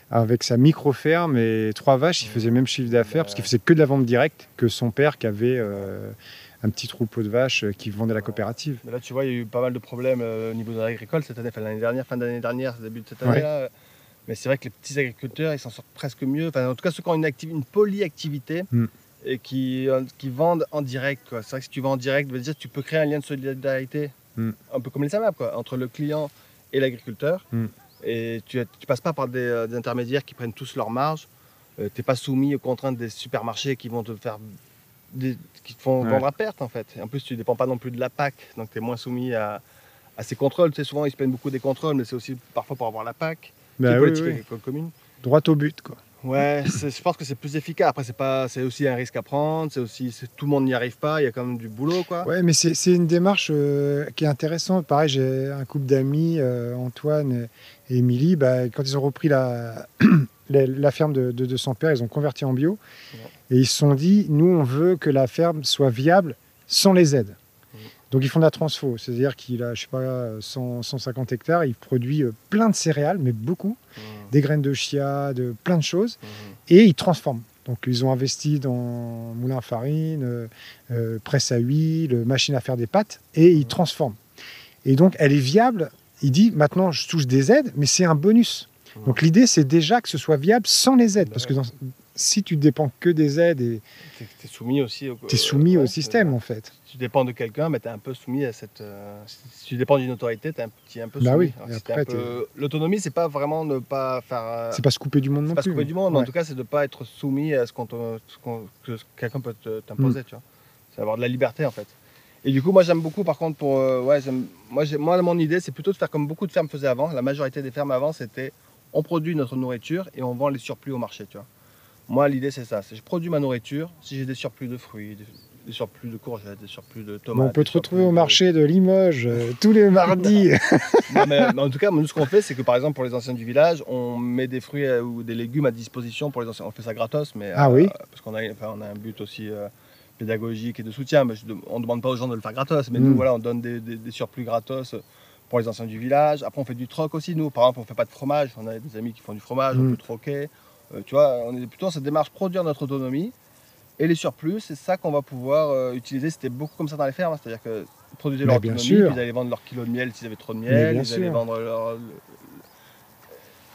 avec sa micro-ferme et 3 vaches, il faisait le même chiffre d'affaires parce qu'il faisait que de la vente directe que son père qui avait un petit troupeau de vaches qui vendait la coopérative. Mais là, tu vois, il y a eu pas mal de problèmes au niveau de l'agricole cette année, l'année dernière, fin d'année dernière, début de cette année-là. Mais c'est vrai que les petits agriculteurs, ils s'en sortent presque mieux. Enfin, en tout cas, ceux qui ont une polyactivité et qui vendent en direct, quoi. C'est vrai que si tu vends en direct, déjà, tu peux créer un lien de solidarité, un peu comme les AMAP, quoi, entre le client et l'agriculteur. Et tu passes pas par des intermédiaires qui prennent tous leur marge. Tu n'es pas soumis aux contraintes des supermarchés qui vont te faire... qui te font vendre à perte, en fait. Et en plus, tu ne dépends pas non plus de la PAC, donc tu es moins soumis à ces contrôles. Tu sais, souvent, ils se plaignent beaucoup des contrôles, mais c'est aussi parfois pour avoir la PAC. Politique agricole commune. Droit au but, quoi. Ouais, je pense que c'est plus efficace. Après, c'est aussi un risque à prendre. Tout le monde n'y arrive pas. Il y a quand même du boulot, quoi. Ouais, mais c'est une démarche qui est intéressante. Pareil, j'ai un couple d'amis, Antoine et Émilie. Quand ils ont repris la ferme de son père, ils ont converti en bio. Et ils se sont dit, nous, on veut que la ferme soit viable sans les aides. Donc ils font de la transfo, c'est-à-dire qu'il a, je sais pas, 150 hectares, il produit plein de céréales, mais beaucoup, des graines de chia, de plein de choses, et ils transforment. Donc ils ont investi dans moulin à farine, presse à huile, machine à faire des pâtes, et ils transforment. Et donc elle est viable, il dit, maintenant je touche des aides, mais c'est un bonus. Donc l'idée c'est déjà que ce soit viable sans les aides, parce que si tu dépends que des aides, tu es soumis aussi au système en fait. Si tu dépends de quelqu'un, tu es un peu soumis à cette... si tu dépends d'une autorité, tu es un peu soumis. Oui. L'autonomie, c'est pas vraiment ne pas faire... c'est pas se couper du monde non plus. C'est pas se couper du monde, mais en tout cas, c'est de ne pas être soumis à que quelqu'un peut t'imposer, tu vois. C'est avoir de la liberté, en fait. Et du coup, moi, j'aime beaucoup, par contre, moi, mon idée, c'est plutôt de faire comme beaucoup de fermes faisaient avant. La majorité des fermes avant, c'était on produit notre nourriture et on vend les surplus au marché, tu vois. Moi, l'idée, c'est ça. Je produis ma nourriture. Si j'ai des surplus de fruits, des surplus de courgettes, des surplus de tomates... on peut te retrouver au marché de Limoges tous les mardis. Non, mais en tout cas, nous, ce qu'on fait, c'est que, par exemple, pour les anciens du village, on met des fruits ou des légumes à disposition pour les anciens. On fait ça gratos, mais parce qu'on a un but aussi pédagogique et de soutien. Mais on ne demande pas aux gens de le faire gratos. Mais nous, voilà, on donne des surplus gratos pour les anciens du village. Après, on fait du troc aussi, nous. Par exemple, on ne fait pas de fromage. On a des amis qui font du fromage, on peut troquer. Tu vois, on est plutôt dans cette démarche produire notre autonomie. Et les surplus, c'est ça qu'on va pouvoir utiliser. C'était beaucoup comme ça dans les fermes. C'est-à-dire que produisaient leur autonomie, puis ils allaient vendre leur kilo de miel s'ils avaient trop de miel, ils allaient vendre leur...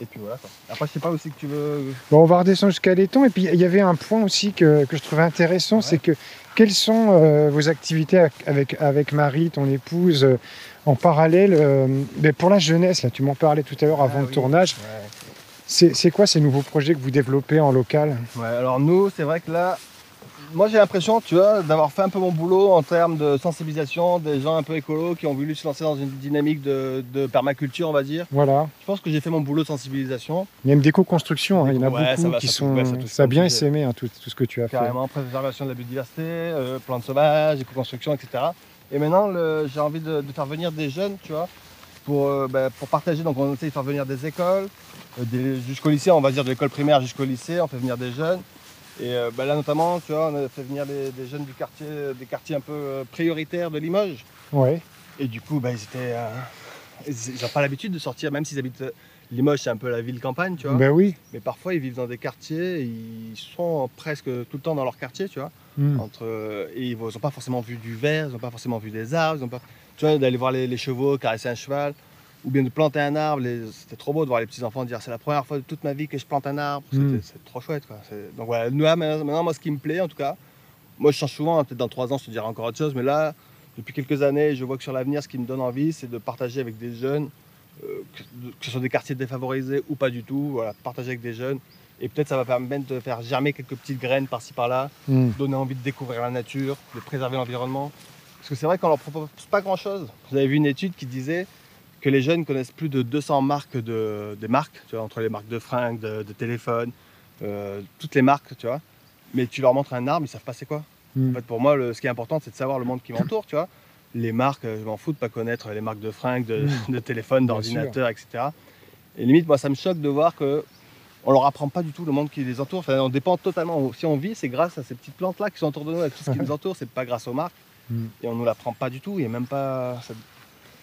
Et puis voilà, quoi. Après, je sais pas aussi que tu veux... Bon, on va redescendre jusqu'à l'étang. Et puis, il y avait un point aussi que je trouvais intéressant, c'est que quelles sont vos activités avec Marie, ton épouse, en parallèle pour la jeunesse, là, tu m'en parlais tout à l'heure avant le tournage. C'est quoi ces nouveaux projets que vous développez en local? Alors nous, c'est vrai que là, moi j'ai l'impression, tu vois, d'avoir fait un peu mon boulot en termes de sensibilisation des gens un peu écolos qui ont voulu se lancer dans une dynamique de permaculture, on va dire. Voilà. Je pense que j'ai fait mon boulot de sensibilisation. Même d'éco-construction, il y en a beaucoup qui sont... Ça a bien essaimé tout ce que tu as fait. Carrément, préservation de la biodiversité, plantes sauvages, éco-construction, etc. Et maintenant, j'ai envie de faire venir des jeunes, tu vois, pour partager. Donc on essaie de faire venir des écoles, jusqu'au lycée, on va dire de l'école primaire jusqu'au lycée, on fait venir des jeunes. Et là notamment, tu vois, on a fait venir des jeunes du quartier, des quartiers un peu prioritaires de Limoges. Ouais. Et du coup, ils n'ont pas l'habitude de sortir, même s'ils habitent. Limoges, c'est un peu la ville campagne, tu vois. Ben oui. Mais parfois, ils vivent dans des quartiers, ils sont presque tout le temps dans leur quartier, tu vois. Et ils n'ont pas forcément vu du verre, ils n'ont pas forcément vu des arbres, tu vois, d'aller voir les chevaux, caresser un cheval, ou bien de planter un arbre. C'était trop beau de voir les petits-enfants dire c'est la première fois de toute ma vie que je plante un arbre. C'est trop chouette, quoi. Donc voilà, nous, maintenant, moi, ce qui me plaît, en tout cas, moi, je change souvent, hein, peut-être dans 3 ans, je te dirai encore autre chose, mais là, depuis quelques années, je vois que sur l'avenir, ce qui me donne envie, c'est de partager avec des jeunes, que ce soit des quartiers défavorisés ou pas du tout, voilà, partager avec des jeunes. Et peut-être ça va permettre de faire germer quelques petites graines par-ci par-là, donner envie de découvrir la nature, de préserver l'environnement. Parce que c'est vrai qu'on leur propose pas grand-chose. Vous avez vu une étude qui disait que les jeunes connaissent plus de 200 marques des marques, tu vois, entre les marques de fringues, de téléphones, toutes les marques, tu vois. Mais tu leur montres un arbre, ils savent pas c'est quoi. En fait, pour moi, ce qui est important, c'est de savoir le monde qui m'entoure, tu vois. Les marques, je m'en fous de pas connaître les marques de fringues, de téléphones, d'ordinateurs, etc. Et limite, moi, ça me choque de voir que on leur apprend pas du tout le monde qui les entoure. Enfin, on dépend totalement. Si on vit, c'est grâce à ces petites plantes-là qui sont autour de nous, à tout ce qui nous entoure. C'est pas grâce aux marques. Et on nous l'apprend pas du tout. Et même pas.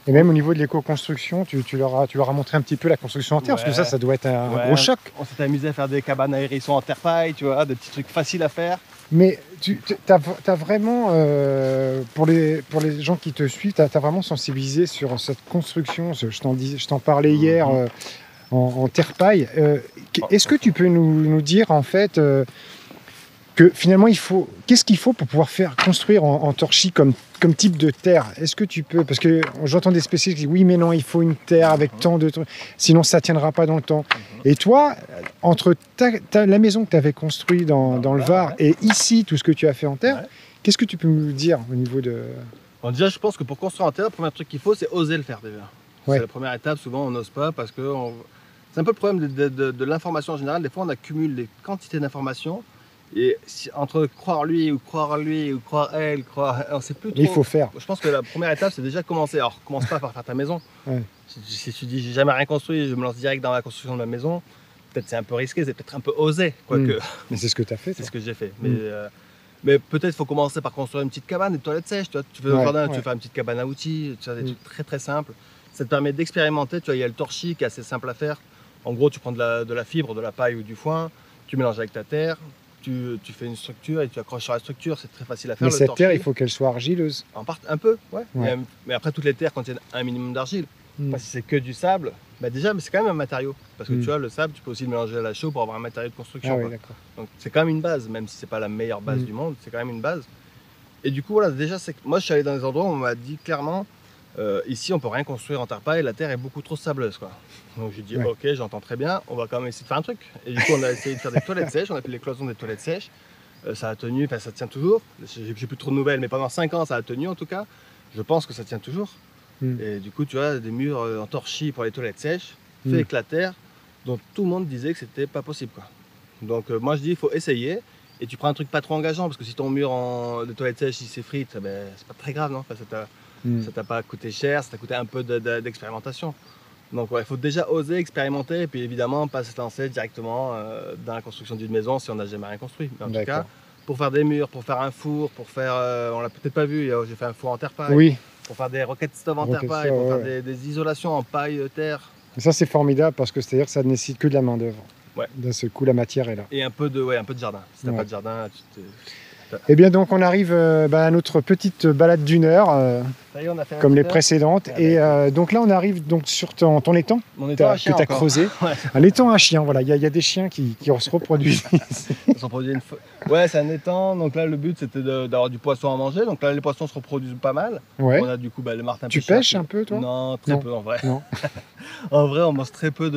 Et même au niveau de l'éco-construction, tu leur as montré un petit peu la construction en terre, parce que ça doit être un gros choc. On s'est amusé à faire des cabanes à hérissons en terre paille, tu vois, des petits trucs faciles à faire. Mais tu as vraiment, pour les gens qui te suivent, tu as vraiment sensibilisé sur cette construction. Je t'en parlais hier en terre paille. Est-ce que tu peux nous dire en fait que finalement qu'est-ce qu'il faut pour pouvoir faire construire en torchis comme type de terre? Est-ce que tu peux, parce que j'entends des spécialistes qui disent oui mais non, il faut une terre avec tant de trucs, sinon ça tiendra pas dans le temps. Et toi, entre la maison que tu avais construite dans le Var et ici tout ce que tu as fait en terre, qu'est-ce que tu peux nous dire au niveau de... Bon, déjà, je pense que pour construire en terre, le premier truc qu'il faut, c'est oser le faire déjà. C'est la première étape. Souvent on n'ose pas parce que c'est un peu le problème de l'information en général. Des fois on accumule des quantités d'informations. Et entre croire lui ou croire elle, on sait plus trop. Il faut faire. Je pense que la première étape, c'est déjà commencer. Alors, commence pas par faire ta maison. Si tu dis j'ai jamais rien construit, je me lance direct dans la construction de ma maison, peut-être c'est un peu risqué, c'est peut-être un peu osé. Quoique. Mais c'est ce que tu as fait. C'est ce que j'ai fait. Mais peut-être il faut commencer par construire une petite cabane, des toilettes sèches. Tu vois, tu fais au jardin, tu veux faire une petite cabane à outils, tu vois, des trucs très très simples. Ça te permet d'expérimenter. Tu vois, il y a le torchis qui est assez simple à faire. En gros, tu prends de la fibre, de la paille ou du foin, tu mélanges avec ta terre. Tu fais une structure et tu accroches sur la structure, c'est très facile à faire. Mais cette terre, il faut qu'elle soit argileuse. Un peu, ouais. Mais après, toutes les terres contiennent un minimum d'argile. Si c'est que du sable, mais c'est quand même un matériau. Parce que tu vois, le sable, tu peux aussi le mélanger à la chaux pour avoir un matériau de construction. Donc c'est quand même une base, même si c'est pas la meilleure base du monde, c'est quand même une base. Et du coup, voilà, déjà, moi je suis allé dans des endroits où on m'a dit clairement, ici on peut rien construire en terre paille, la terre est beaucoup trop sableuse, quoi. Donc j'ai dit ok, j'entends très bien, on va quand même essayer de faire un truc. Et du coup on a essayé de faire des toilettes sèches, on a fait les cloisons des toilettes sèches. Ça a tenu, ça tient toujours. J'ai plus trop de nouvelles, mais pendant 5 ans ça a tenu en tout cas. Je pense que ça tient toujours. Et du coup tu vois des murs en torchis pour les toilettes sèches, fait avec la terre, dont tout le monde disait que c'était pas possible, quoi. Donc moi je dis il faut essayer. Et tu prends un truc pas trop engageant, parce que si ton mur de toilettes sèches il s'effrite, c'est pas très grave, non, enfin, ça t'a pas coûté cher, ça t'a coûté un peu d'expérimentation. Donc il faut déjà oser expérimenter et puis évidemment pas se lancer directement dans la construction d'une maison si on n'a jamais rien construit. Mais en tout cas, pour faire des murs, pour faire un four, pour faire, on l'a peut-être pas vu, j'ai fait un four en terre paille, pour faire des roquettes stove en terre paille, pour faire des isolations en paille terre. Et ça c'est formidable parce que c'est-à-dire que ça ne nécessite que de la main d'œuvre. D'un seul coup la matière est là. Et un peu de jardin. Si t'as pas de jardin, Eh bien donc on arrive à notre petite balade d'1 heure, comme les précédentes. Et donc là on arrive donc sur ton étang que tu as creusé. Un étang à chiens, voilà, il y a des chiens qui se reproduisent. Ouais, c'est un étang, donc là le but c'était d'avoir du poisson à manger. Donc là les poissons se reproduisent pas mal. On a du coup les martins pêcheurs. Tu pêches un peu toi? Non, très peu en vrai. Non. En vrai on mange très peu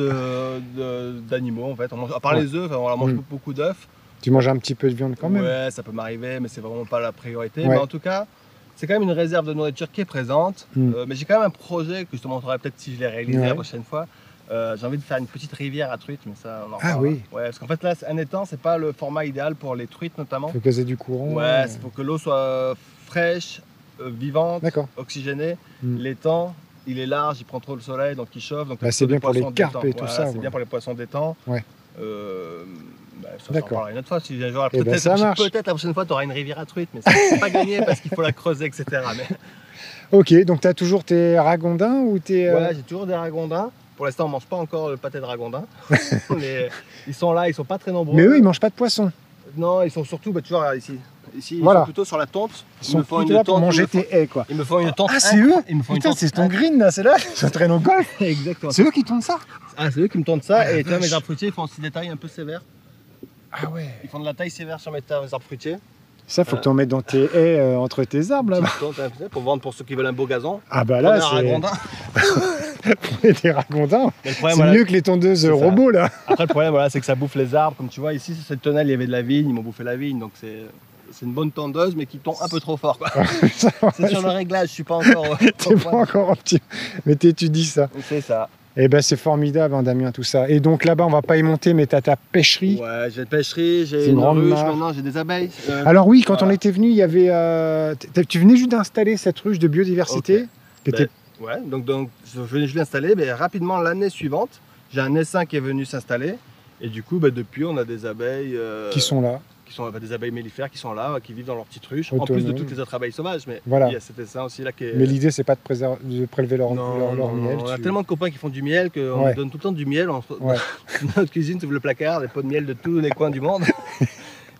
d'animaux en fait. À part les œufs, on mange beaucoup d'œufs. Tu manges un petit peu de viande quand même? Ouais, ça peut m'arriver, mais c'est vraiment pas la priorité. Mais en tout cas, c'est quand même une réserve de nourriture qui est présente. Mais j'ai quand même un projet que je te montrerai peut-être si je l'ai réalisé la prochaine fois. J'ai envie de faire une petite rivière à truites, mais ça, on en reparlera. Oui. Ouais, parce qu'en fait, là, un étang, c'est pas le format idéal pour les truites notamment. Il faut caser du courant. Ouais, il faut que l'eau soit fraîche, vivante, oxygénée. L'étang, il est large, il prend trop le soleil, donc il chauffe. Donc c'est bien pour les carpes et tout ça. C'est bien pour les poissons d'étang. Ça, D'accord. j'en parlerai une autre fois. Si un jour, Eh ben, ça marche. peut-être la prochaine fois, tu auras une rivière à truites, mais c'est pas gagné parce qu'il faut la creuser, etc. Mais... Ok, donc tu as toujours tes ragondins ou tes... Ouais, j'ai toujours des ragondins. Pour l'instant, on mange pas encore le pâté de ragondin. Mais ils sont là, ils sont pas très nombreux. Mais eux, ils mangent pas de poisson. Non, ils sont surtout, tu vois, ici. Ici, Voilà. ils sont plutôt sur la tonte. Ils sont plutôt là pour manger tes haies, quoi. Ils me font une tente. Ah, c'est eux? Ils me font une Putain, tente. c'est ton green, là, c'est là. Ça traîne au golf. Exactement. C'est eux qui tournent ça? Ah, c'est eux qui me tendent ça. Ah, Et tu vois, vache. mes arbres fruitiers, ils font aussi des tailles un peu sévères. Ah ouais. Ils font de la taille sévère sur mes arbres fruitiers. Ça, faut que tu en mettes dans tes haies entre tes arbres, là. Petite tente, hein, pour vendre pour ceux qui veulent un beau gazon. Ah bah là, Prenez un ragondin. c'est des ragondins. Mais le problème, C'est voilà, mieux que les tondeuses C'est ça. robots, là. après, le problème, voilà, c'est que ça bouffe les arbres. Comme tu vois, ici, sur cette tonnelle, il y avait de la vigne. Ils m'ont bouffé la vigne. Donc, c'est une bonne tondeuse, mais qui tombe un peu trop fort, quoi. C'est sur le réglage. Je suis pas encore. T'es pas encore optimiste. Mais t'étudies ça. C'est ça. Eh ben, c'est formidable, hein, Damien, tout ça. Et donc là-bas, on va pas y monter, mais t'as ta pêcherie. Ouais, j'ai une pêcherie, C'est j'ai une une grande ruche, mare. maintenant j'ai des abeilles. Alors oui, quand on voilà. était venu, il y avait... tu venais juste d'installer cette ruche de biodiversité. Ok. Qui était... Ouais, donc je venais juste l'installer, mais rapidement l'année suivante, j'ai un essaim qui est venu s'installer. Et du coup, depuis, on a des abeilles qui sont là. qui sont des abeilles mellifères qui sont là, qui vivent dans leur petite ruche, en Autonomes. plus de toutes les autres abeilles sauvages. Mais Voilà. il y a cet essaim aussi là qui est. Mais l'idée, c'est pas de prélever leur Non, miel. on a tellement de copains qui font du miel qu'on Ouais. nous donne tout le temps du miel. Ouais. Notre cuisine, tu ouvres le placard, des pots de miel de tous les coins du monde.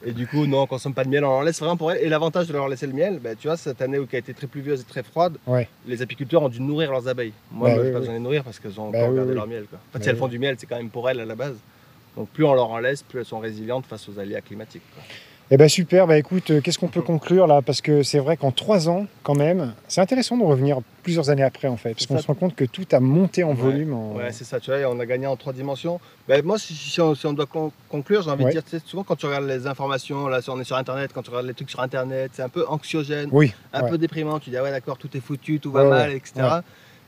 Et du coup, non, on consomme pas de miel, on en laisse vraiment pour elles. Et l'avantage de leur laisser le miel, tu vois, cette année qui a été très pluvieuse et très froide, Ouais. les apiculteurs ont dû nourrir leurs abeilles. Moi, Bah je oui, n'ai pas oui. besoin de les nourrir parce qu'elles ont Bah encore oui, gardé oui. leur miel. Quoi. En fait, Bah si elles oui. font du miel, c'est quand même pour elles à la base. Donc plus on leur en laisse, plus elles sont résilientes face aux aléas climatiques. Quoi. Eh ben super, écoute, qu'est-ce qu'on peut conclure là? Parce que c'est vrai qu'en 3 ans, quand même, c'est intéressant de revenir plusieurs années après en fait. Parce C'est qu'on ça. se rend compte que tout a monté en Ouais. volume. Ouais, c'est ça, tu vois, on a gagné en 3 dimensions. Moi, si on doit conclure, j'ai envie Ouais. de dire, tu sais, souvent quand tu regardes les informations, là, on est sur Internet, quand tu regardes les trucs sur Internet, c'est un peu anxiogène, Oui, un ouais. peu déprimant. Tu dis, ah ouais, d'accord, tout est foutu, tout va Ouais, mal, ouais. etc.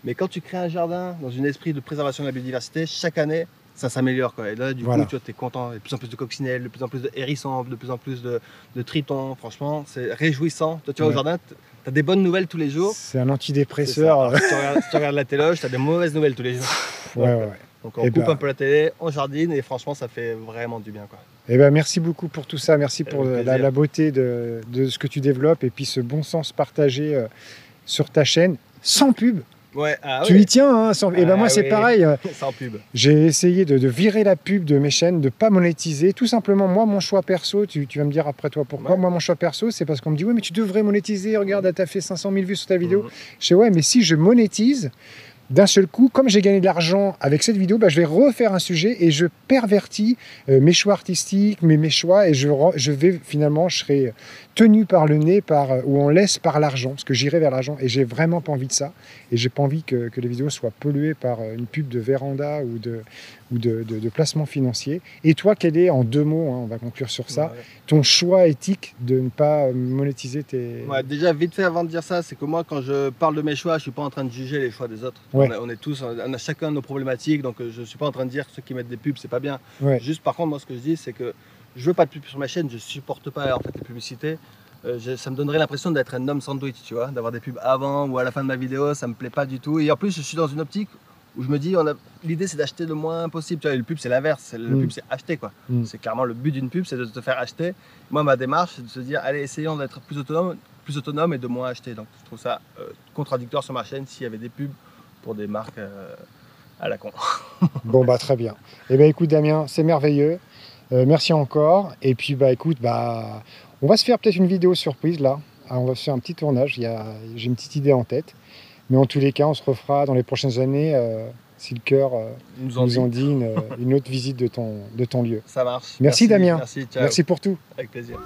Mais quand tu crées un jardin dans un esprit de préservation de la biodiversité, chaque année, ça s'améliore. Quoi. Et là, du Voilà. coup, tu es content. Il y a de plus en plus de coccinelles, de plus en plus de hérissons, de plus en plus de tritons. Franchement, c'est réjouissant. Toi, tu vas Ouais. au jardin, tu as des bonnes nouvelles tous les jours. C'est un C'est ça. antidépresseur. Alors, si tu regardes la téloge, tu as des mauvaises nouvelles tous les jours. Ouais, ouais. Donc on Eh coupe ben. un peu la télé, on jardine et franchement ça fait vraiment du bien. Quoi. Eh ben, merci beaucoup pour tout ça. Merci pour Avec plaisir. la beauté de ce que tu développes et puis ce bon sens partagé sur ta chaîne, sans pub. Ouais, ah Tu y tiens, hein, sans... Et ben Ah moi, c'est oui. pareil. Sans pub. J'ai essayé de virer la pub de mes chaînes, de ne pas monétiser. Tout simplement, moi, mon choix perso, tu vas me dire après toi pourquoi. Ouais. Moi, mon choix perso, c'est parce qu'on me dit, ouais, mais tu devrais monétiser. Regarde, tu as fait 500 000 vues sur ta vidéo. Mhm. Je sais, ouais, mais si je monétise, d'un seul coup, comme j'ai gagné de l'argent avec cette vidéo, je vais refaire un sujet et je pervertis mes choix artistiques, mes choix, et je vais finalement, je serai tenu par le nez, ou on laisse par l'argent, parce que j'irai vers l'argent, et j'ai vraiment pas envie de ça, et j'ai pas envie que les vidéos soient polluées par une pub de véranda ou de placement financier. Et toi, quel est, en 2 mots, hein, on va conclure sur ça, Ouais. ton choix éthique de ne pas monétiser tes... Ouais, déjà, vite fait avant de dire ça, c'est que moi, quand je parle de mes choix, je suis pas en train de juger les choix des autres. Ouais. On a chacun nos problématiques, donc je suis pas en train de dire que ceux qui mettent des pubs, c'est pas bien. Ouais. Juste, par contre, moi, ce que je dis, c'est que je veux pas de pub sur ma chaîne, je supporte pas en fait les publicités. Ça me donnerait l'impression d'être un homme sandwich, tu vois, d'avoir des pubs avant ou à la fin de ma vidéo, ça me plaît pas du tout. Et en plus, je suis dans une optique où je me dis, l'idée c'est d'acheter le moins possible. Tu vois, et le pub c'est l'inverse, le pub c'est acheter quoi. C'est clairement le but d'une pub, c'est de te faire acheter. Moi, ma démarche, c'est de se dire, allez, essayons d'être plus autonome et de moins acheter. Donc, je trouve ça contradictoire sur ma chaîne s'il y avait des pubs pour des marques à la con. Bon, très bien. Eh bien, écoute, Damien, c'est merveilleux. Merci encore. Et puis, écoute, on va se faire peut-être une vidéo surprise, là. On va se faire un petit tournage. J'ai une petite idée en tête. Mais en tous les cas, on se refera dans les prochaines années, si le cœur nous en dit, une autre visite de ton lieu. Ça marche. Merci, Damien. Merci, ciao. Merci pour tout. Avec plaisir.